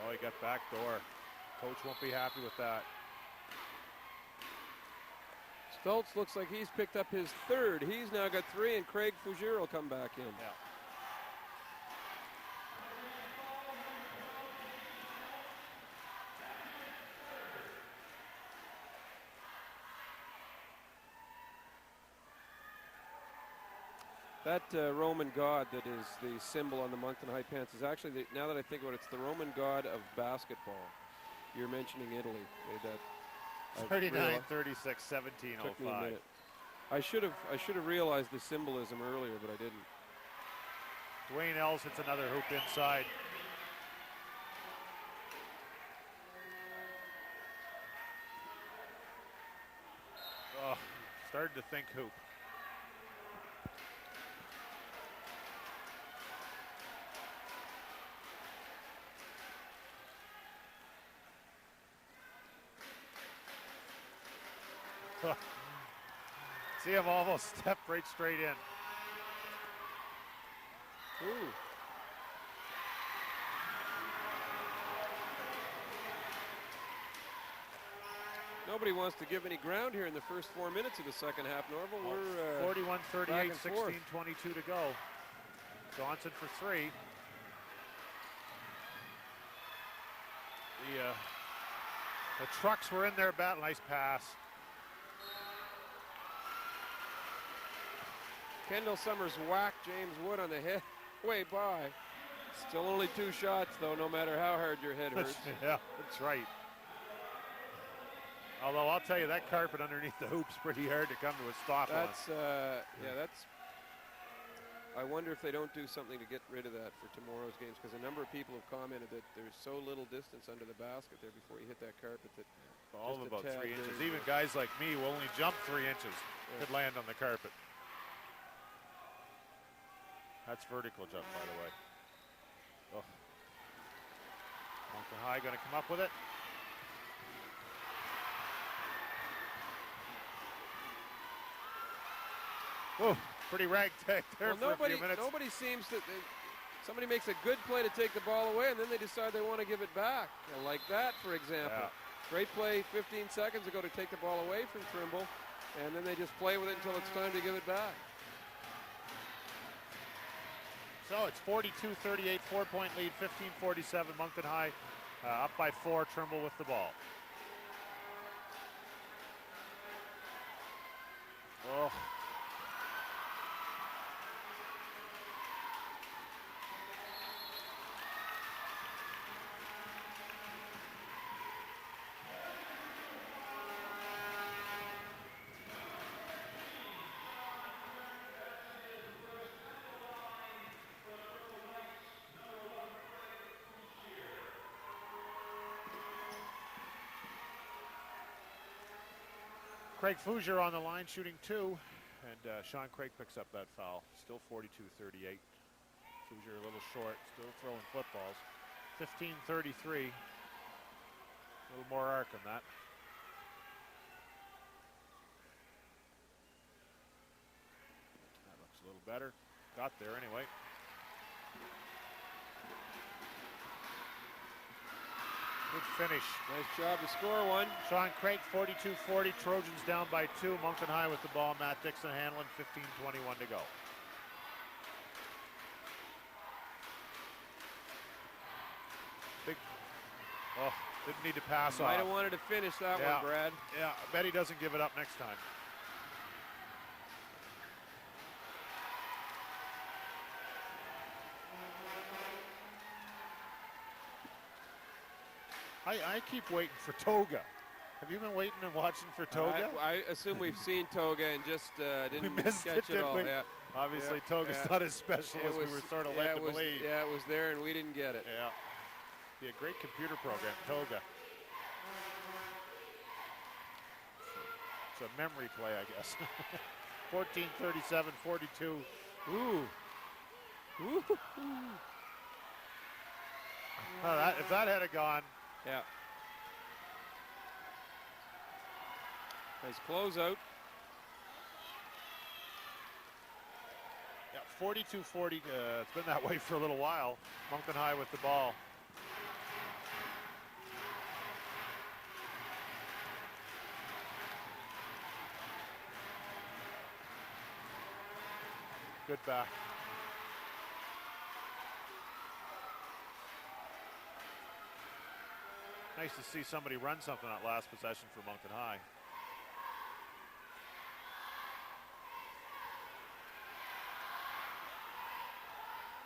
Oh, he got back door. Coach won't be happy with that. Stoltz looks like he's picked up his 3rd. He's now got 3, and Craig Fougier will come back in. Yeah. That Roman god that is the symbol on the Moncton High pants is actually, now that I think about it, it's the Roman god of basketball. You're mentioning Italy. 39-36, 17:05. I should have realized the symbolism earlier, but I didn't. Dwayne Ells hits another hoop inside. Oh, started to think hoop. See him almost step right straight in. Ooh. Nobody wants to give any ground here in the first 4 minutes of the second half, Norval. We're 41-38, back and forth. 16-22 to go. Johnson for three. The trucks were in there. Nice pass. Kendall Summers whacked James Wood on the head way by. Still only 2 shots, though, no matter how hard your head hurts. Yeah, that's right. Although I'll tell you, that carpet underneath the hoop's pretty hard to come to a stop on. Yeah, that's. I wonder if they don't do something to get rid of that for tomorrow's games, because a number of people have commented that there's so little distance under the basket there before you hit that carpet that All of just about 3 inches. dirty. Even guys like me who only jump 3 inches could land on the carpet. That's vertical jump, by the way. Oh. Moncton High going to come up with it. Oh, pretty ragtag there for a few minutes. Nobody seems to. Somebody makes a good play to take the ball away, and then they decide they want to give it back. Like that, for example. Yeah. Great play 15 seconds ago to take the ball away from Trimble, and then they just play with it until it's time to give it back. So it's 42-38, 4-point lead, 15-47. Moncton High up by 4. Trimble with the ball. Oh. Craig Fougere on the line shooting 2, and Sean Craig picks up that foul. Still 42-38. Fougere a little short, still throwing footballs. 15-33. A little more arc on that. That looks a little better. Got there anyway. Good finish. Nice job to score one. Sean Craig, 42-40. Trojans down by 2. Moncton High with the ball. Matt Dixon handling. 15:21 to go. Big. Oh, didn't need to pass off. Might have wanted to finish that one, Brad. Yeah, I bet he doesn't give it up next time. I keep waiting for Toga. Have you been waiting and watching for Toga? I assume we've seen Toga and just didn't missed catch it all. Yeah. Obviously, Toga's not as special as we were sort of led to believe. Yeah, it was there and we didn't get it. Yeah. Be a great computer program, Toga. It's a memory play, I guess. 14-37, 42. Ooh. Ooh. If that had gone. Yeah. Nice closeout. Yeah, 42-40. It's been that way for a little while. Moncton High with the ball. Good back. Nice to see somebody run something that last possession for Moncton High.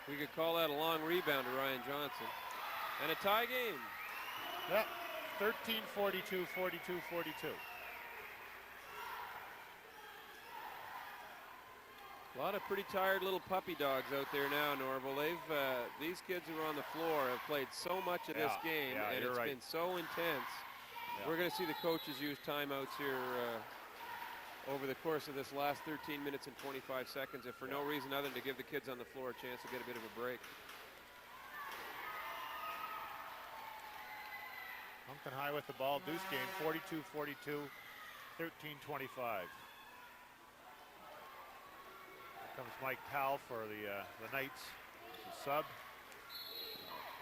We could call that a long rebound to Ryan Johnson. And a tie game. Yep, 13-42, 42-42. A lot of pretty tired little puppy dogs out there now, Norval. These kids who are on the floor have played so much of this game, and it's been so intense. Yeah. We're going to see the coaches use timeouts here over the course of this last 13 minutes and 25 seconds, if for no reason other than to give the kids on the floor a chance to get a bit of a break. Moncton High with the ball. Deuce game, 42-42, 13-25. Comes Mike Powell for the Knights. The sub.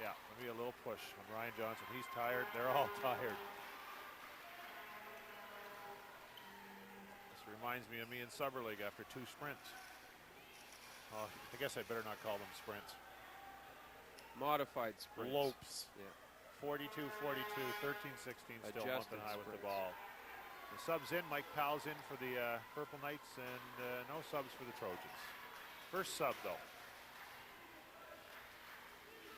Yeah, maybe a little push on Ryan Johnson. He's tired. They're all tired. This reminds me of me in Summer League after 2 sprints. Oh, I guess I better not call them sprints. Modified sprints. Lopes. Yeah. 42-42, 13-16 still Moncton High with the sprints. ball. The subs in, Mike Powell's in for the Purple Knights, and no subs for the Trojans. First sub, though.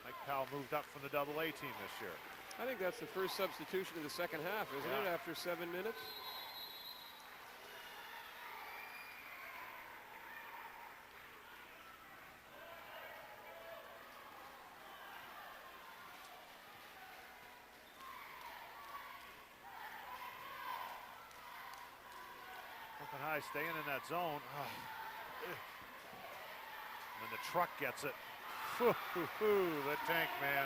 Mike Powell moved up from the AA team this year. I think that's the first substitution of the second half, isn't it, after 7 minutes? Moncton High staying in that zone. Oh. And then the truck gets it. The tank man.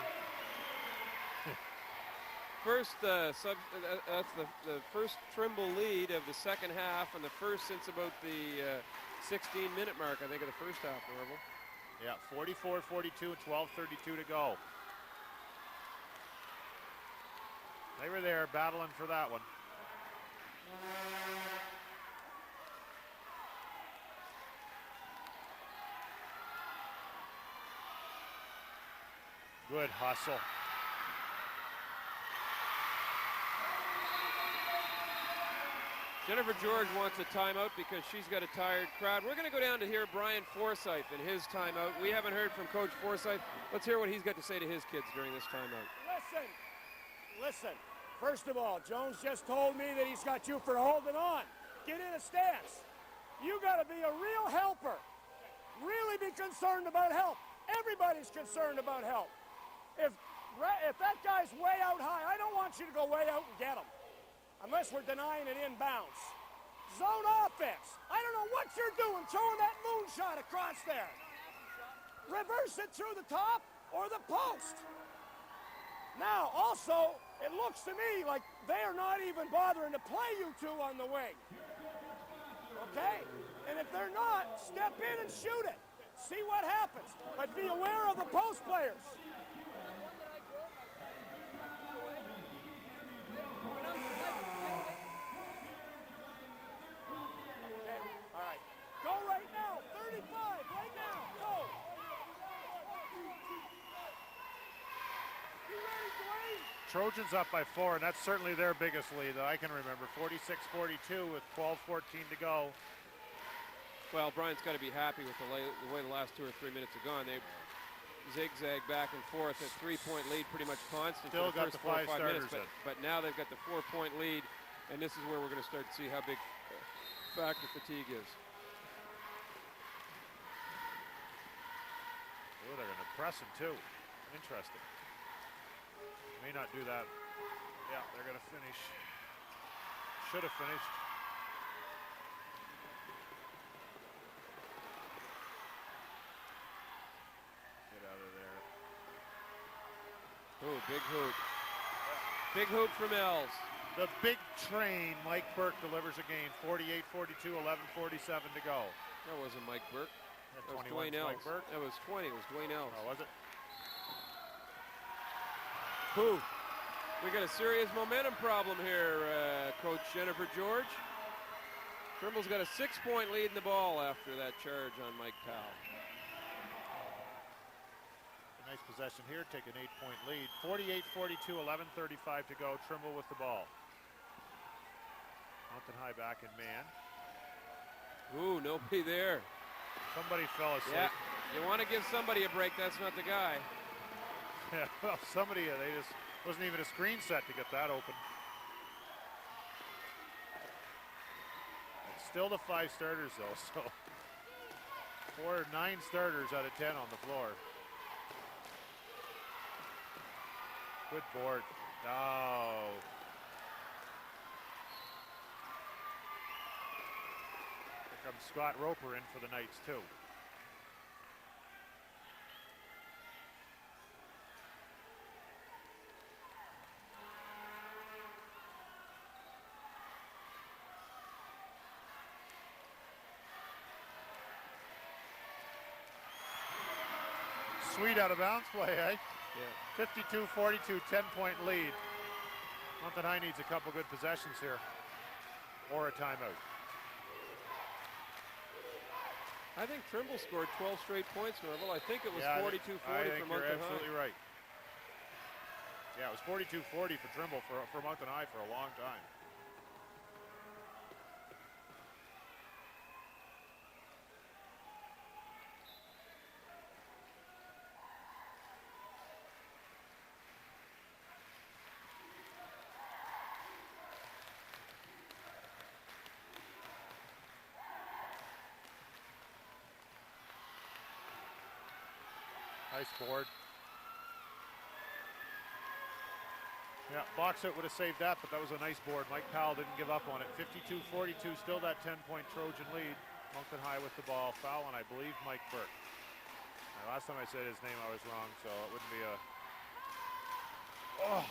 First that's the first Trimble lead of the second half, and the first since about the 16-minute mark, I think, of the first half, Norval. Yeah, 44-42, 12:32 to go. They were there battling for that one. Good hustle. Jennifer George wants a timeout because she's got a tired crowd. We're going to go down to hear Brian Forsyth in his timeout. We haven't heard from Coach Forsyth. Let's hear what he's got to say to his kids during this timeout. Listen. First of all, Jones just told me that he's got you for holding on. Get in a stance. You got to be a real helper. Really be concerned about help. Everybody's concerned about help. If that guy's way out high, I don't want you to go way out and get him. Unless we're denying it inbounds. Zone offense. I don't know what you're doing, throwing that moonshot across there. Reverse it through the top or the post. Now, also, it looks to me like they are not even bothering to play you two on the wing. Okay? And if they're not, step in and shoot it. See what happens. But be aware of the post players. Go right now, 35, right now, go. You ready, Dwayne? Trojans up by 4, and that's certainly their biggest lead that I can remember. 46-42 with 12:14 to go. Well, Brian's got to be happy with the way the last 2 or 3 minutes have gone. They zigzag back and forth. A 3-point lead pretty much constant Still for the got first the 4 or 5 minutes. starters But now they've got the 4-point lead, and this is where we're going to start to see how big factor fatigue is. Oh, they're going to press him too. Interesting. May not do that. Yeah, they're going to finish. Should have finished. Get out of there. Oh, big hoop. Big hoop from Els. The big train, Mike Burke delivers a game. 48-42, 11:47 to go. That wasn't Mike Burke. That was 21 Dwayne Els. Mike Burke. That was 20. It was Dwayne Els. Oh, was it? Who? We got a serious momentum problem here, Coach Jennifer George. Trimble's got a 6-point lead in the ball after that charge on Mike Powell. A nice possession here, take an 8-point lead. 48-42, 11:35 to go. Trimble with the ball. Moncton High back in man. Ooh, nobody there. Somebody fell asleep. Yeah, you want to give somebody a break. That's not the guy. Yeah, well, somebody, they just, wasn't even a screen set to get that open. It's still the 5 starters though, so 9 starters out of 10 on the floor. Good board. Oh. Here comes Scott Roper in for the Knights too. Sweet out of bounds play, eh? Yeah. 52-42, 10-point lead. Moncton High needs a couple good possessions here, or a timeout. I think Trimble scored 12 straight points, Norval. I think it was Yeah, 42-40 I for think Moncton you're absolutely High. right. Yeah, it was 42-40 for Trimble for Moncton High for a long time. Nice board. Yeah, Boxout would have saved that, but that was a nice board. Mike Powell didn't give up on it. 52-42, still that 10-point Trojan lead. Moncton High with the ball. Foul, and I believe Mike Burke. Now, last time I said his name, I was wrong, so it wouldn't be a... Oh!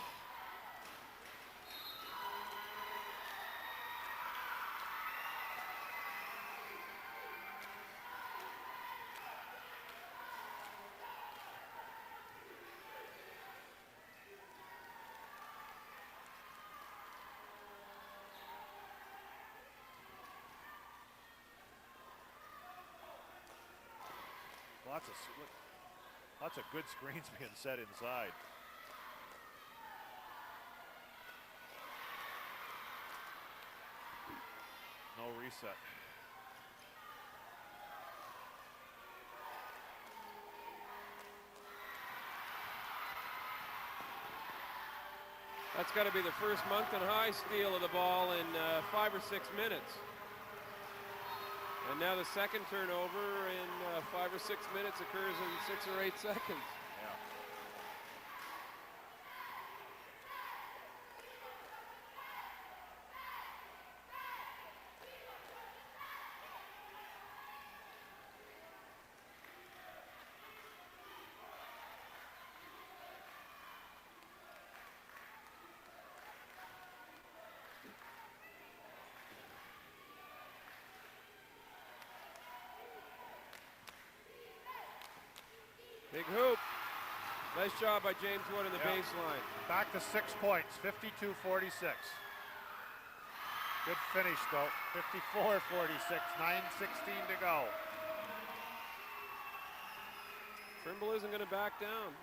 Lots of good screens being set inside. No reset. That's got to be the first Moncton High steal of the ball in 5 or 6 minutes. And now the second turnover in 5 or 6 minutes occurs in 6 or 8 seconds. Yeah. Big hoop. Nice job by James Wood in the baseline. Back to 6 points, 52-46. Good finish though, 54-46, 9:16 to go. Trimble isn't going to back down.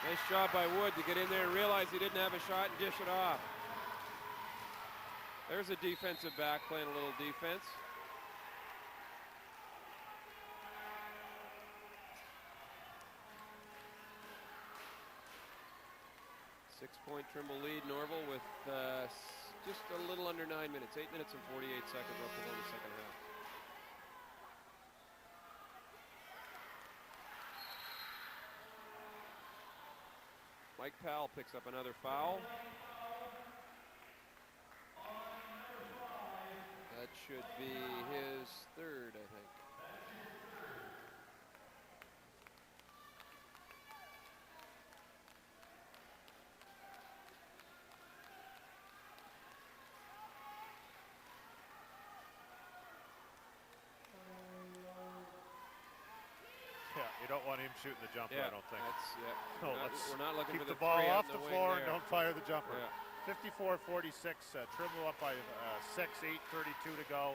Nice job by Wood to get in there and realize he didn't have a shot and dish it off. There's a defensive back playing a little defense. Six-point Trimble lead. Norval with just a little under 9 minutes. 8 minutes and 48 seconds left to go in the second half. Mike Powell picks up another foul. That should be his third, I think. Yeah, you don't want him shooting the jumper, I don't think. No, we're not looking keep for the ball three off out in the wing floor there. and don't fire the jumper. Yeah. 54-46, Trimble up by 6, 8:32 to go.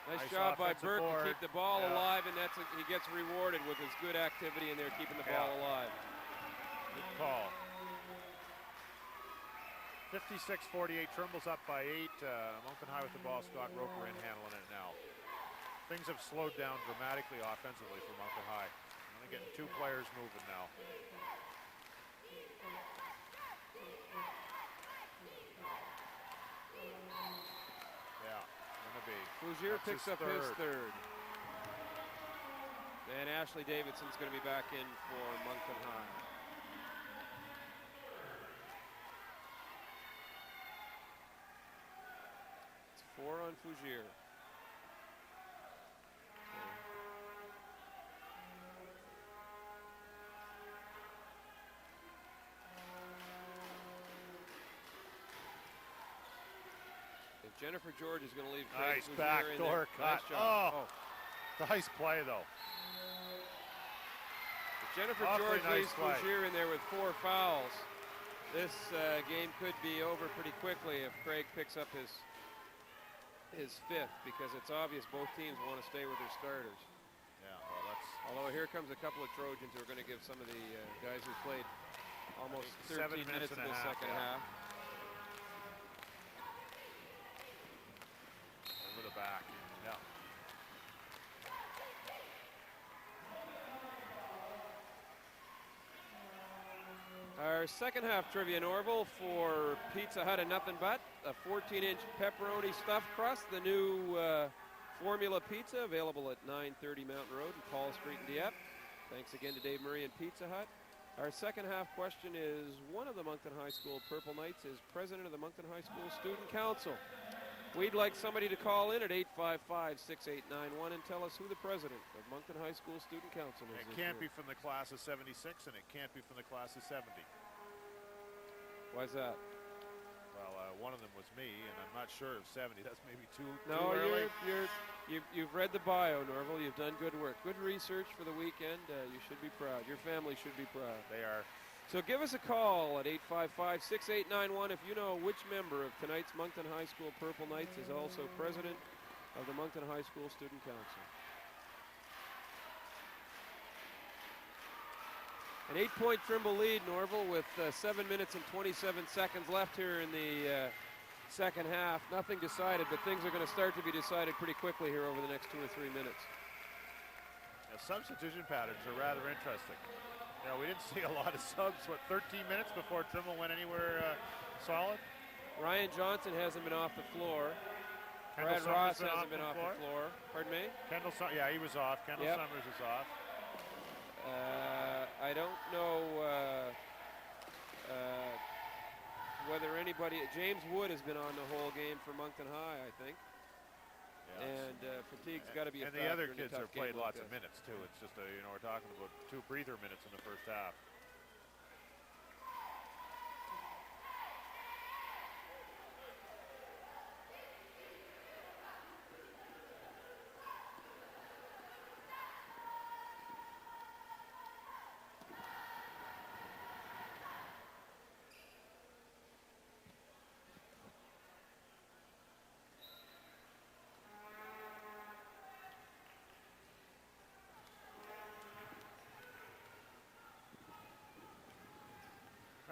Nice job by offensive Burke board. to keep the ball Yeah. alive, and he gets rewarded with his good activity in there, keeping the ball alive. Good call. 56-48, Trimble's up by 8. Moncton High with the ball, Scott Roper in handling it now. Things have slowed down dramatically offensively for Moncton High. Only getting 2 players moving now. Yeah, gonna be. Fougier That's picks his up his third. And Ashley Davidson's going to be back in for Moncton High. It's 4 on Fougier. Jennifer George is going to leave. Craig Nice Fougier backdoor in cut. there. Nice job. Nice play, though. Jennifer Awfully George nice leaves play. Fougier in there with 4 fouls. This game could be over pretty quickly if Craig picks up his 5th, because it's obvious both teams want to stay with their starters. Yeah, well, that's... Although here comes a couple of Trojans who are going to give some of the guys who played almost 13 minutes in the second half. Over the back, yeah. Our second half trivia, Norval, for Pizza Hut and Nothing But, a 14-inch pepperoni stuffed crust, the new formula pizza available at 930 Mountain Road and Paul Street in Dieppe. Thanks again to Dave Murray and Pizza Hut. Our second half question is, one of the Moncton High School Purple Knights is president of the Moncton High School Student Council. We'd like somebody to call in at 855-6891 and tell us who the president of Moncton High School Student Council is. It can't be from the class of 76, and it can't be from the class of 70. Why's that? Well, one of them was me, and I'm not sure if 70. That's maybe too No, early. you've read the bio, Norval. You've done good work. Good research for the weekend. You should be proud. Your family should be proud. They are. So give us a call at 855-6891 if you know which member of tonight's Moncton High School Purple Knights is also president of the Moncton High School Student Council. An 8-point Trimble lead, Norval, with 7 minutes and 27 seconds left here in the second half. Nothing decided, but things are going to start to be decided pretty quickly here over the next 2 or 3 minutes. The substitution patterns are rather interesting. You know, we didn't see a lot of subs, 13 minutes before Trimble went anywhere solid? Ryan Johnson hasn't been off the floor. Kendall Brad Ross Summers hasn't been off the floor. Pardon me? Yeah, he was off. Kendall Yep. Summers is off. I don't know whether anybody... James Wood has been on the whole game for Moncton High, I think. Yeah. And fatigue's got to be a factor. And the other in a kids have tough game played lots like of minutes, too. It's just, we're talking about 2 breather minutes in the first half.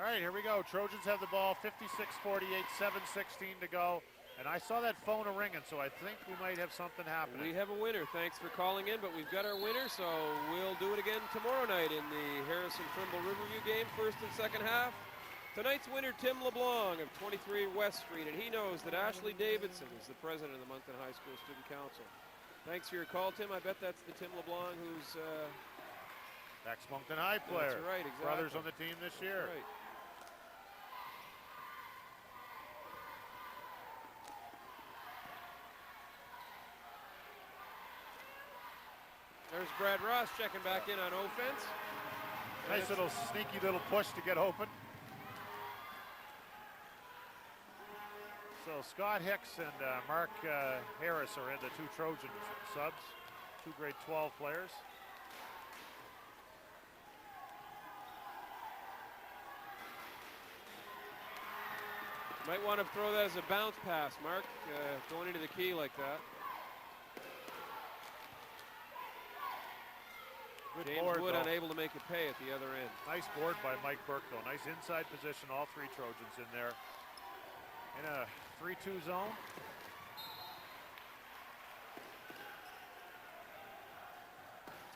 All right, here we go. Trojans have the ball, 56-48, 7:16 to go. And I saw that phone a-ringing, so I think we might have something happening. We have a winner. Thanks for calling in, but we've got our winner, so we'll do it again tomorrow night in the Harrison-Trimble Riverview game, first and second half. Tonight's winner, Tim LeBlanc of 23 West Street, and he knows that Ashley Davidson is the president of the Moncton High School Student Council. Thanks for your call, Tim. I bet that's the Tim LeBlanc who's... ex-Moncton High player. That's right, exactly. Brothers on the team this year. Right. There's Brad Ross checking back in on offense. Nice little sneaky little push to get open. So Scott Hicks and Mark Harris are in the 2 Trojan subs, 2 grade 12 players. Might want to throw that as a bounce pass, Mark, going into the key like that. Good James board, Wood though. unable to make it pay at the other end. Nice board by Mike Burke, though. Nice inside position, all 3 Trojans in there. In a 3-2 zone.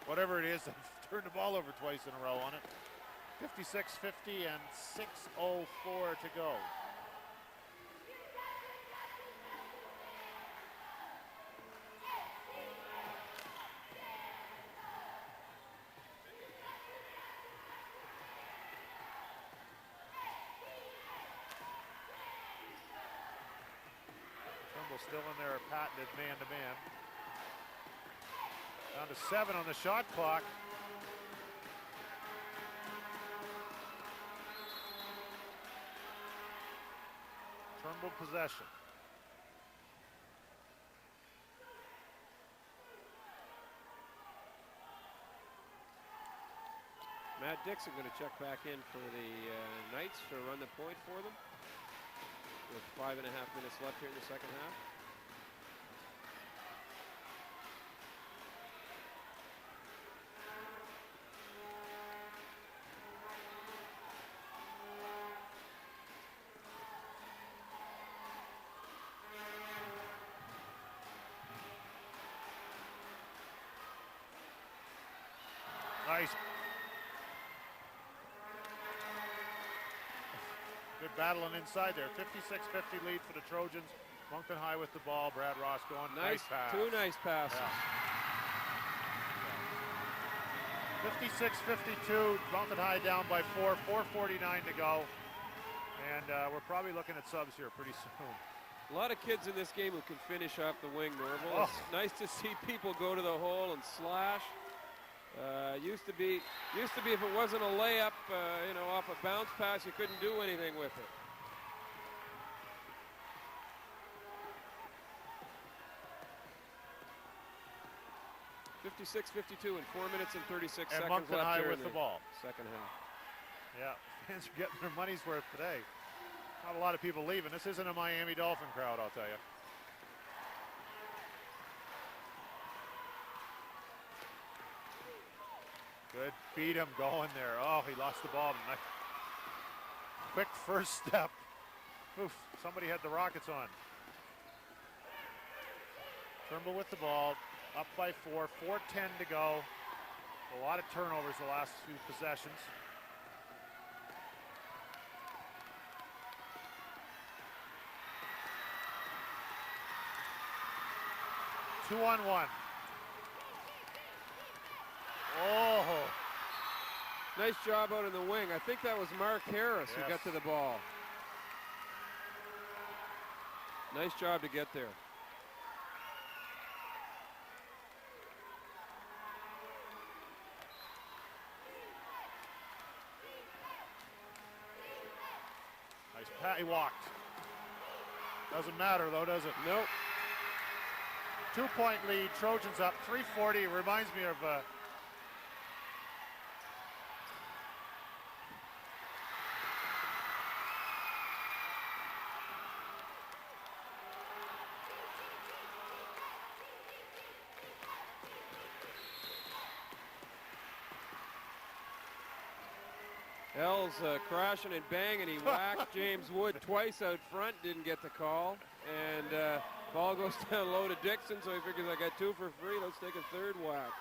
Whatever it is, they've turned the ball over twice in a row on it. 56-50 and 6:04 to go. Still in their patented man-to-man. Down to 7 on the shot clock. Trimble possession. Dixon going to check back in for the Knights to run the point for them with 5.5 minutes left here in the second half. Nice. Good battling inside there. 56-50 lead for the Trojans. Moncton High with the ball. Brad Ross going. Nice pass. Two nice passes. Yeah. 56-52. Moncton High down by 4. 4:49 to go. And we're probably looking at subs here pretty soon. A lot of kids in this game who can finish off the wing, Norval. Oh. It's nice to see people go to the hole and slash. Used to be if it wasn't a layup, off a bounce pass, you couldn't do anything with it. (56-52) and 4 minutes and 36 and seconds Moncton left High here with in the ball. Second half. Yeah, fans are getting their money's worth today. Not a lot of people leaving. This isn't a Miami Dolphin crowd, I'll tell you. Good, beat him going there. Oh, he lost the ball tonight. Quick first step. Oof, somebody had the Rockets on. Trimble with the ball, up by 4, 4:10 to go. A lot of turnovers the last few possessions. Two on one. Oh. Nice job out in the wing. I think that was Mark Harris who got to the ball. Nice job to get there. Nice pat. He walked. Doesn't matter though, does it? Nope. 2-point lead. Trojans up. 3:40. Reminds me of L's crashing and banging. He whacked James Wood twice out front, didn't get the call. And ball goes down low to Dixon, so he figures I got 2 for free. Let's take a third whack.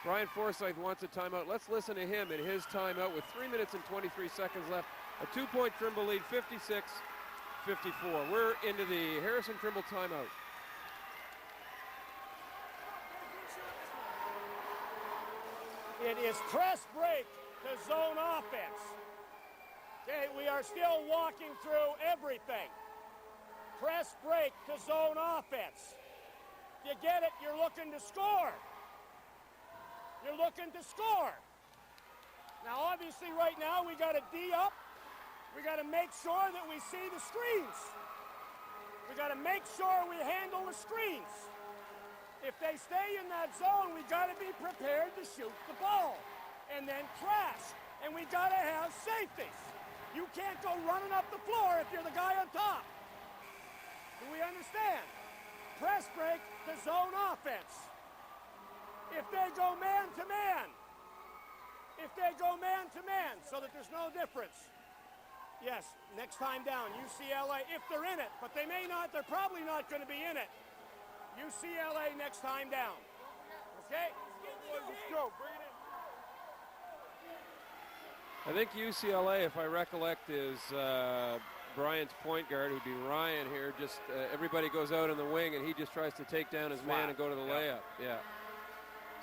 Brian Forsyth wants a timeout. Let's listen to him in his timeout with 3 minutes and 23 seconds left. A 2-point Trimble lead, 56-54. We're into the Harrison Trimble timeout. It is press break to zone offense. Okay, we are still walking through everything. Press break to zone offense. You get it, you're looking to score. You're looking to score. Now obviously right now we got to D up. We got to make sure that we see the screens. We got to make sure we handle the screens. If they stay in that zone, we got to be prepared to shoot the ball and then crash. And we got to have safeties. You can't go running up the floor if you're the guy on top. Do we understand? Press break to zone offense. If they go man to man. If they go man to man, so that there's no difference. Yes, next time down, UCLA, if they're in it, but they may not, they're probably not going to be in it. UCLA next time down. Okay? Let's go, bring it in. I think UCLA, if I recollect, is Bryant's point guard, who'd be Ryan here. Just everybody goes out in the wing, and he just tries to take down his man and go to the layup. Yeah.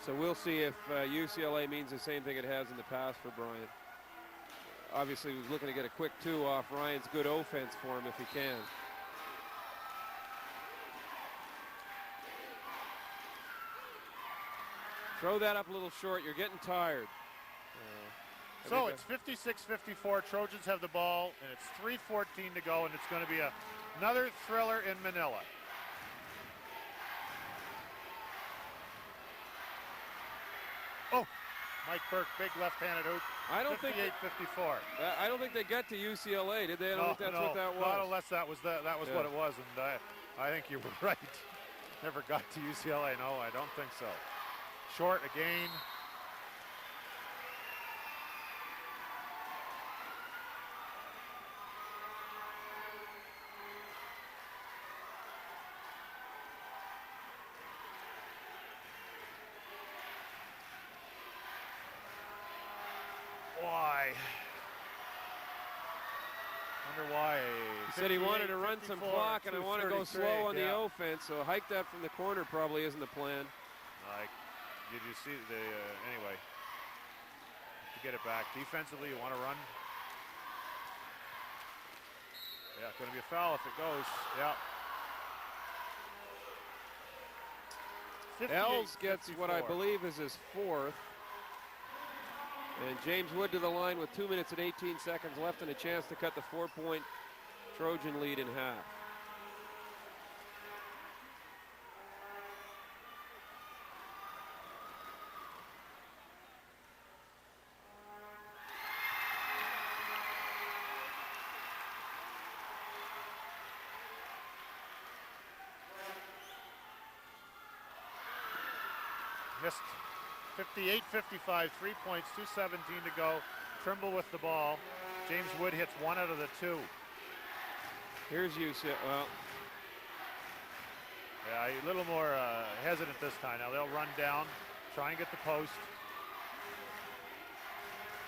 So we'll see if UCLA means the same thing it has in the past for Bryant. Obviously, he was looking to get a quick 2 off Ryan's good offense for him if he can. Throw that up a little short. You're getting tired. So it's 56-54. Trojans have the ball, and it's 3:14 to go, and it's going to be another thriller in Manila. Oh, Mike Burke, big left-handed hoop. I don't think 58-54. I don't think they get to UCLA, did they? I don't think that's what that was. Not unless that was what it was, and I think you were right. Never got to UCLA. No, I don't think so. Short again. Why? Wonder why. He said he wanted to run some clock, and I want to go slow on the yeah. offense. So hike that from the corner probably isn't the plan. Did you see the anyway? To get it back defensively, you want to run. Yeah, going to be a foul if it goes. Yeah. Els gets what I believe is his 4th. And James Wood to the line with 2 minutes and 18 seconds left and a chance to cut the 4-point Trojan lead in half. Missed. 58-55, 3 points, 2:17 to go. Trimble with the ball. James Wood hits 1 out of the 2. Here's UCLA. Well, yeah, a little more hesitant this time. Now they'll run down, try and get the post.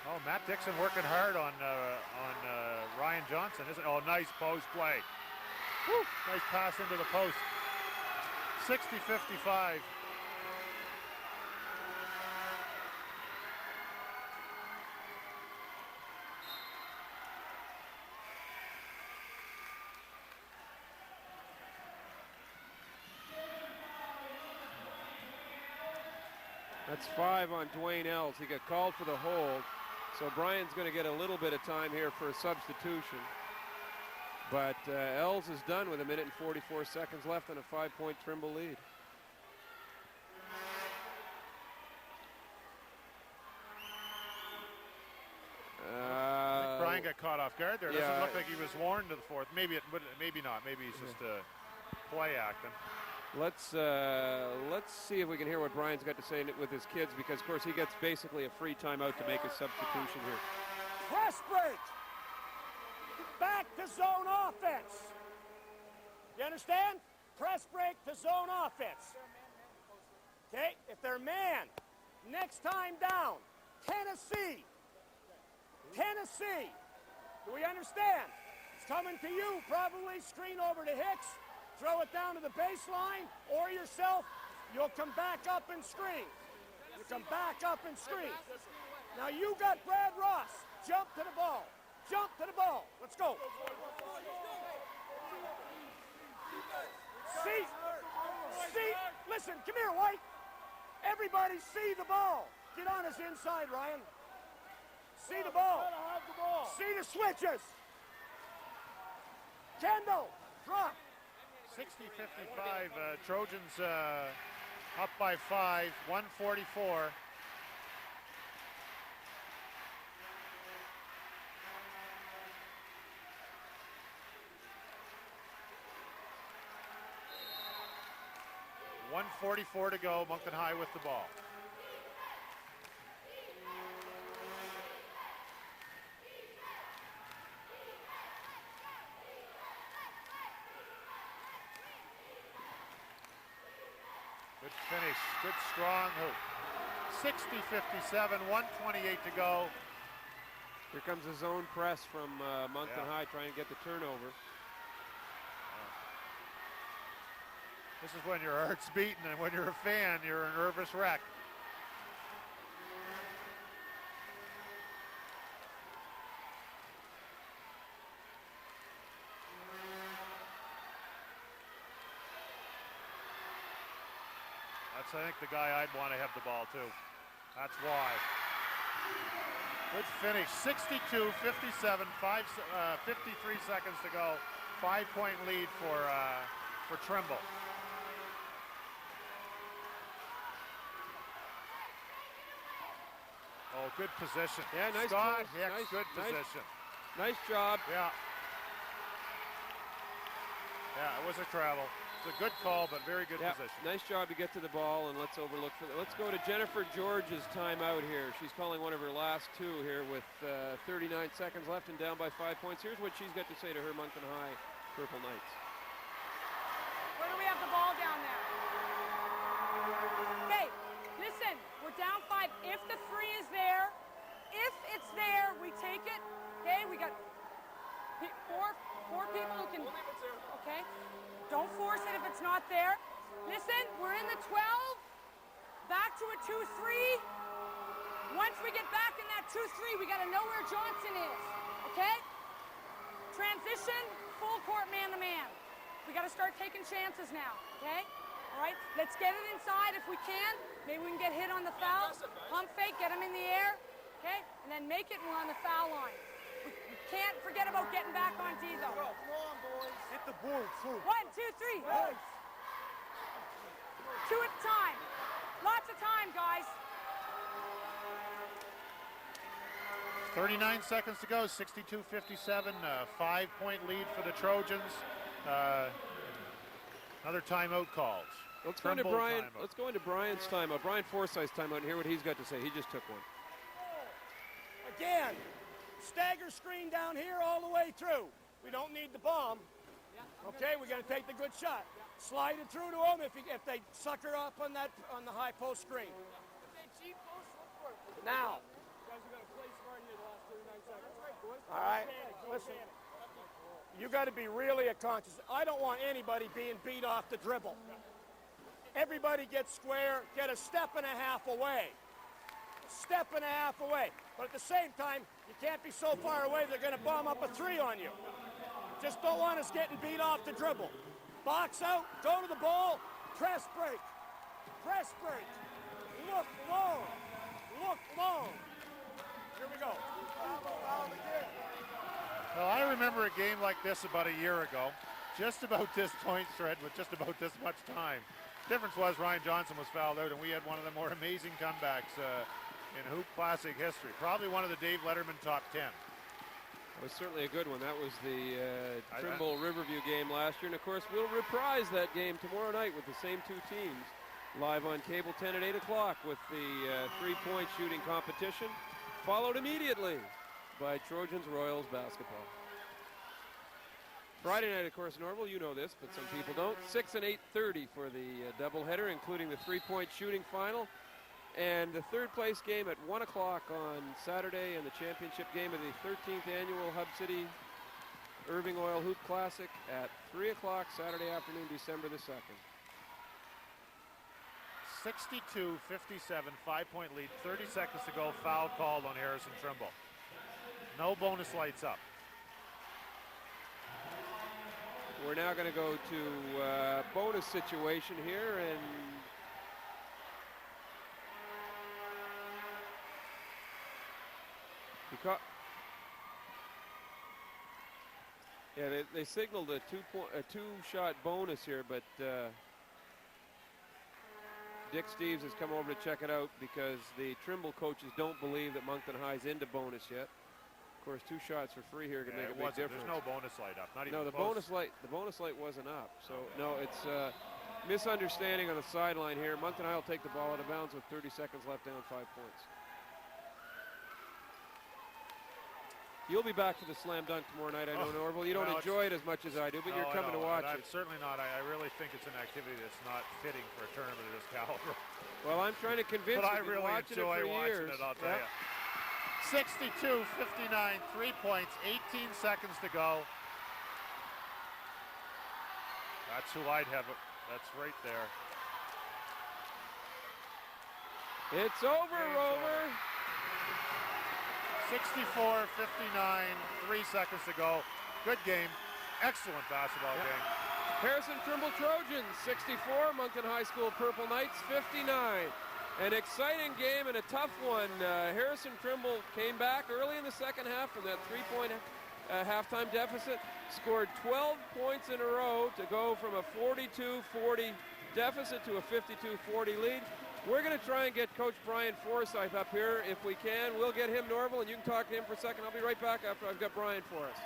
Oh, Matt Dixon working hard on Ryan Johnson, isn't it? Oh, nice post play. Woo, nice pass into the post. 60-55. that's 5 on Dwayne Els. He got called for the hold. So Brian's going to get a little bit of time here for a substitution. But Els is done with 1 minute and 44 seconds left and a 5-point Trimble lead. Brian got caught off guard there. Doesn't look like he was warned to the 4th. Maybe not. Maybe he's just play acting. Let's see if we can hear what Brian's got to say with his kids, because of course he gets basically a free timeout to make a substitution here. Press break. Back to zone offense. You understand? Press break to zone offense. Okay, if they're man, next time down, Tennessee. Do we understand? It's coming to you, probably screen over to Hicks. Throw it down to the baseline, or yourself, you'll come back up and screen. You come back up and screen. Now you got Brad Ross. Jump to the ball. Jump to the ball. Let's go. See, listen, come here, White. Everybody see the ball. Get on his inside, Ryan. See the ball. See the switches. Kendall, drop. 60-55, Trojans up by 5, 144. .144 to go, Moncton High with the ball. Good finish, good strong hoop. 60-57, 1:28 to go. Here comes a zone press from Moncton High trying to get the turnover. This is when your heart's beating, and when you're a fan, you're a nervous wreck. That's, I think, the guy I'd want to have the ball too. That's why. Good finish, 62-57, 53 seconds to go. 5-point lead for Trimble. good position. Yeah, nice Scott choice. Hicks, good position. Nice job. Yeah. Yeah, it was a travel. It's a good call, but very good position. Nice job to get to the ball, and let's overlook for let's go to Jennifer George's timeout here. She's calling one of her last two here with 39 seconds left and down by 5 points. Here's what she's got to say to her Moncton High Purple Knights. Where do we have the ball down there? Okay, listen, we're down 5. If the 3 is there, if it's there, we take it. Okay, we got four people who can. Okay, don't force it if it's not there. Listen, we're in the 12. Back to a 2-3. Once we get back in that 2-3, we got to know where Johnson is. Okay? Transition, full court man-to-man. We got to start taking chances now. Okay? All right? Let's get it inside if we can. Maybe we can get hit on the foul. Pump fake, get him in the air. Okay? And then make it when we're on the foul line. We can't forget about getting back on D, though. Come on, boys. Hit the board, too. 1, 2, 3. Nice. 2 at a time. Lots of time, guys. 39 seconds to go, 62-57, 5-point lead for the Trojans. Another timeout called. Let's go into Brian. Let's go into Brian's timeout. Brian Forsyth's timeout and hear what he's got to say. He just took one. Again, stagger screen down here all the way through. We don't need the bomb. Okay, we're going to take the good shot. Slide it through to them if they sucker up on the high post screen. Now. All right, listen. You got to be really conscious. I don't want anybody being beat off the dribble. Everybody gets square, get a step and a half away. Step and a half away. But at the same time, you can't be so far away they're going to bomb up a 3 on you. Just don't want us getting beat off the dribble. Box out, go to the ball, press break. Press break. Look long. Look long. Here we go. Well, I remember a game like this about a year ago. Just about this point spread with just about this much time. Difference was Ryan Johnson was fouled out, and we had one of the more amazing comebacks in Hoop Classic history. Probably one of the Dave Letterman top 10. It was certainly a good one. That was the Trimble Riverview game last year. And, of course, we'll reprise that game tomorrow night with the same two teams live on Cable 10 at 8 o'clock with the three-point shooting competition, followed immediately by Trojans-Royals basketball. Friday night, of course, Norval, you know this, but some people don't. 6 and 8:30 for the doubleheader, including the three-point shooting final. And the third-place game at 1 o'clock on Saturday, and the championship game of the 13th annual Hub City Irving Oil Hoop Classic at 3 o'clock Saturday afternoon, December the 2nd. 62-57, 5-point lead, 30 seconds to go, foul called on Harrison Trimble. No bonus lights up. We're now going to go to bonus situation here, and yeah, they signaled a two-shot bonus here, but Dick Steves has come over to check it out because the Trimble coaches don't believe that Moncton High's into bonus yet. Of course, 2 shots for free here can make a big difference. There's no bonus light up. Not even no, the close. bonus light wasn't up. So no, it's misunderstanding on the sideline here. Moncton High will take the ball out of bounds with 30 seconds left, down 5 points. You'll be back to the slam dunk tomorrow night, I know, Norval. You don't enjoy it as much as I do, but you're coming to watch it. Certainly not. I really think it's an activity that's not fitting for a tournament of this caliber. Well, I'm trying to convince you. But I really enjoy watching it, I'll tell you. 62-59, 3 points, 18 seconds to go. That's who I'd have. That's right there. It's over, Rover. 64-59, 3 seconds to go. Good game. Excellent basketball game. Harrison Trimble Trojans, 64. Moncton High School Purple Knights, 59. An exciting game and a tough one. Harrison Trimble came back early in the second half from that 3-point halftime deficit, scored 12 points in a row to go from a 42-40 deficit to a 52-40 lead. We're going to try and get Coach Brian Forsyth up here if we can. We'll get him, Norval, and you can talk to him for a second. I'll be right back after I've got Brian for us.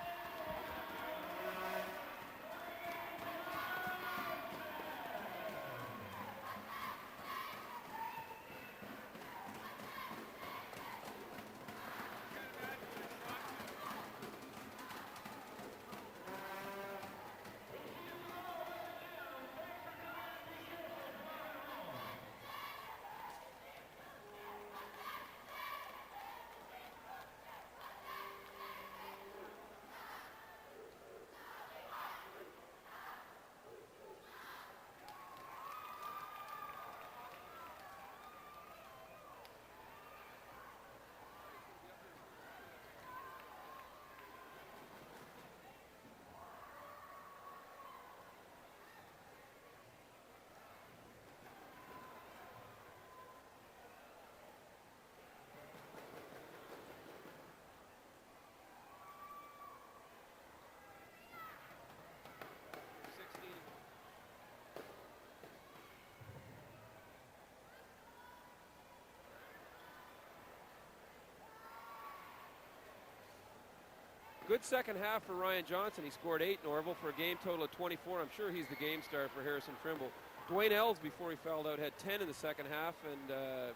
Good second half for Ryan Johnson. He scored 8, Norval, for a game total of 24. I'm sure he's the game star for Harrison Trimble. Dwayne Ells, before he fouled out, had 10 in the second half, and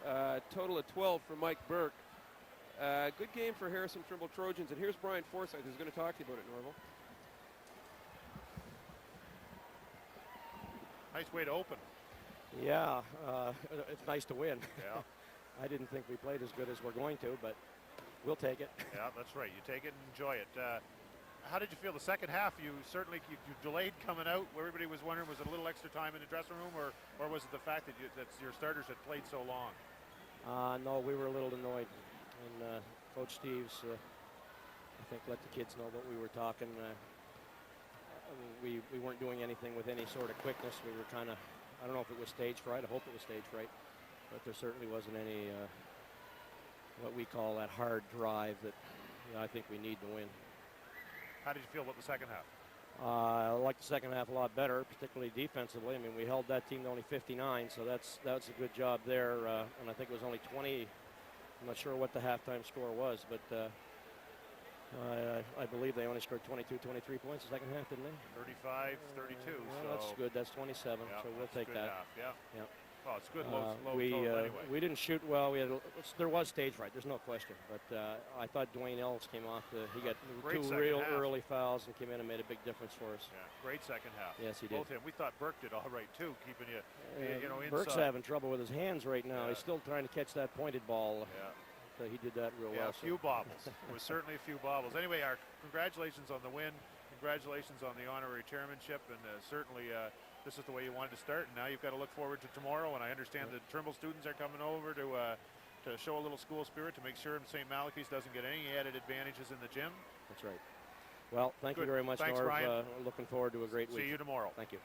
a total of 12 for Mike Burke. Good game for Harrison Trimble Trojans, and here's Brian Forsyth, who's going to talk to you about it, Norval. Nice way to open. Yeah, it's nice to win. Yeah. I didn't think we played as good as we're going to, but we'll take it. Yeah, that's right. You take it and enjoy it. How did you feel the second half? You certainly you delayed coming out. Everybody was wondering, was it a little extra time in the dressing room, or was it the fact that your starters had played so long? No, we were a little annoyed. And Coach Steves, I think, let the kids know that we were talking. We weren't doing anything with any sort of quickness. We were kind of, I don't know if it was stage fright. I hope it was stage fright. But there certainly wasn't any what we call that hard drive that I think we need to win. How did you feel about the second half? I like the second half a lot better, particularly defensively. I mean, we held that team to only 59, so that's a good job there. And I think it was only 20. I'm not sure what the halftime score was, but I believe they only scored 22, 23 points the second half, didn't they? 35, 32. Well, so that's good. That's 27. Yeah, so we'll take that. Half, yeah. Yeah. Well, it's good low total anyway. We didn't shoot well. There was stage fright. There's no question. But I thought Dwayne Ells came off. He got Great two real half. early fouls and came in and made a big difference for us. Yeah, great second half. Yes, he did. Both him. We thought Burke did all right too, keeping you inside. Burke's having trouble with his hands right now. Yeah. He's still trying to catch that pointed ball. Yeah. So he did that real well. A few bobbles. It was certainly a few bobbles. Anyway, our congratulations on the win. Congratulations on the honorary chairmanship, and certainly this is the way you wanted to start. And now you've got to look forward to tomorrow. And I understand the Trimble students are coming over to show a little school spirit, to make sure St. Malachy's doesn't get any added advantages in the gym. That's right. Well, thank you very much, Thanks, Norv. Brian. Looking forward to a great week. See you tomorrow. Thank you.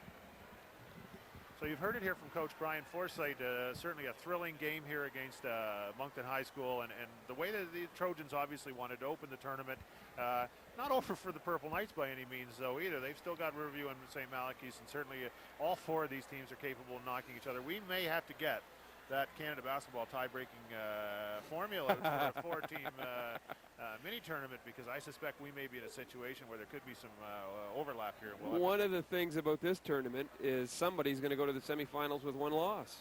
So you've heard it here from Coach Brian Forsyth. Certainly a thrilling game here against Moncton High School, and the way that the Trojans obviously wanted to open the tournament. Not over for the Purple Knights by any means, though, either. They've still got Riverview and St. Malachy's, and certainly all four of these teams are capable of knocking each other. We may have to get that Canada basketball tie-breaking formula for a four-team mini tournament, because I suspect we may be in a situation where there could be some overlap here. One of the things about this tournament is somebody's going to go to the semifinals with one loss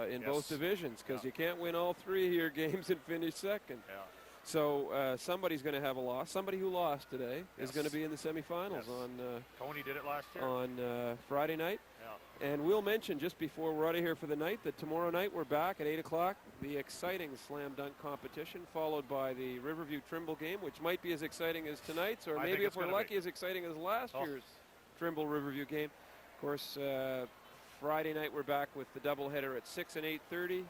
in both divisions, because you can't win all three of your games and finish second. Yeah. So somebody's going to have a loss. Somebody who lost today is going to be in the semifinals on Tony did it last year. On Friday night. Yeah. And we'll mention just before we're out of here for the night that tomorrow night we're back at 8 o'clock. The exciting slam dunk competition, followed by the Riverview Trimble game, which might be as exciting as tonight's, or maybe if we're lucky, as exciting as last year's Trimble Riverview game. Of course, Friday night we're back with the doubleheader at 6 and 8:30.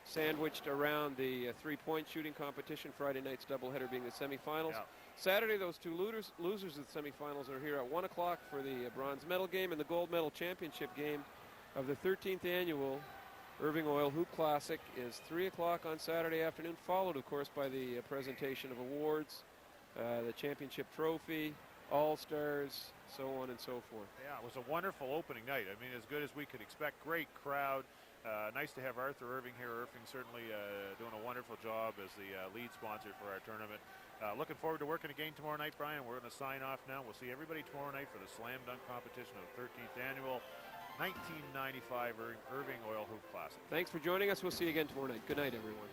Sandwiched around the three-point shooting competition. Friday night's doubleheader being the semifinals. Yeah. Saturday, those two losers of the semifinals are here at 1 o'clock for the bronze medal game, and the gold medal championship game of the 13th annual Irving Oil Hoop Classic is 3 o'clock on Saturday afternoon, followed, of course, by the presentation of awards, the championship trophy, all-stars, so on and so forth. Yeah, it was a wonderful opening night. I mean, as good as we could expect. Great crowd. Nice to have Arthur Irving here. Irving certainly doing a wonderful job as the lead sponsor for our tournament. Looking forward to working again tomorrow night, Brian. We're going to sign off now. We'll see everybody tomorrow night for the slam dunk competition of the 13th annual 1995 Irving Oil Hoop Classic. Thanks for joining us. We'll see you again tomorrow night. Good night, everyone.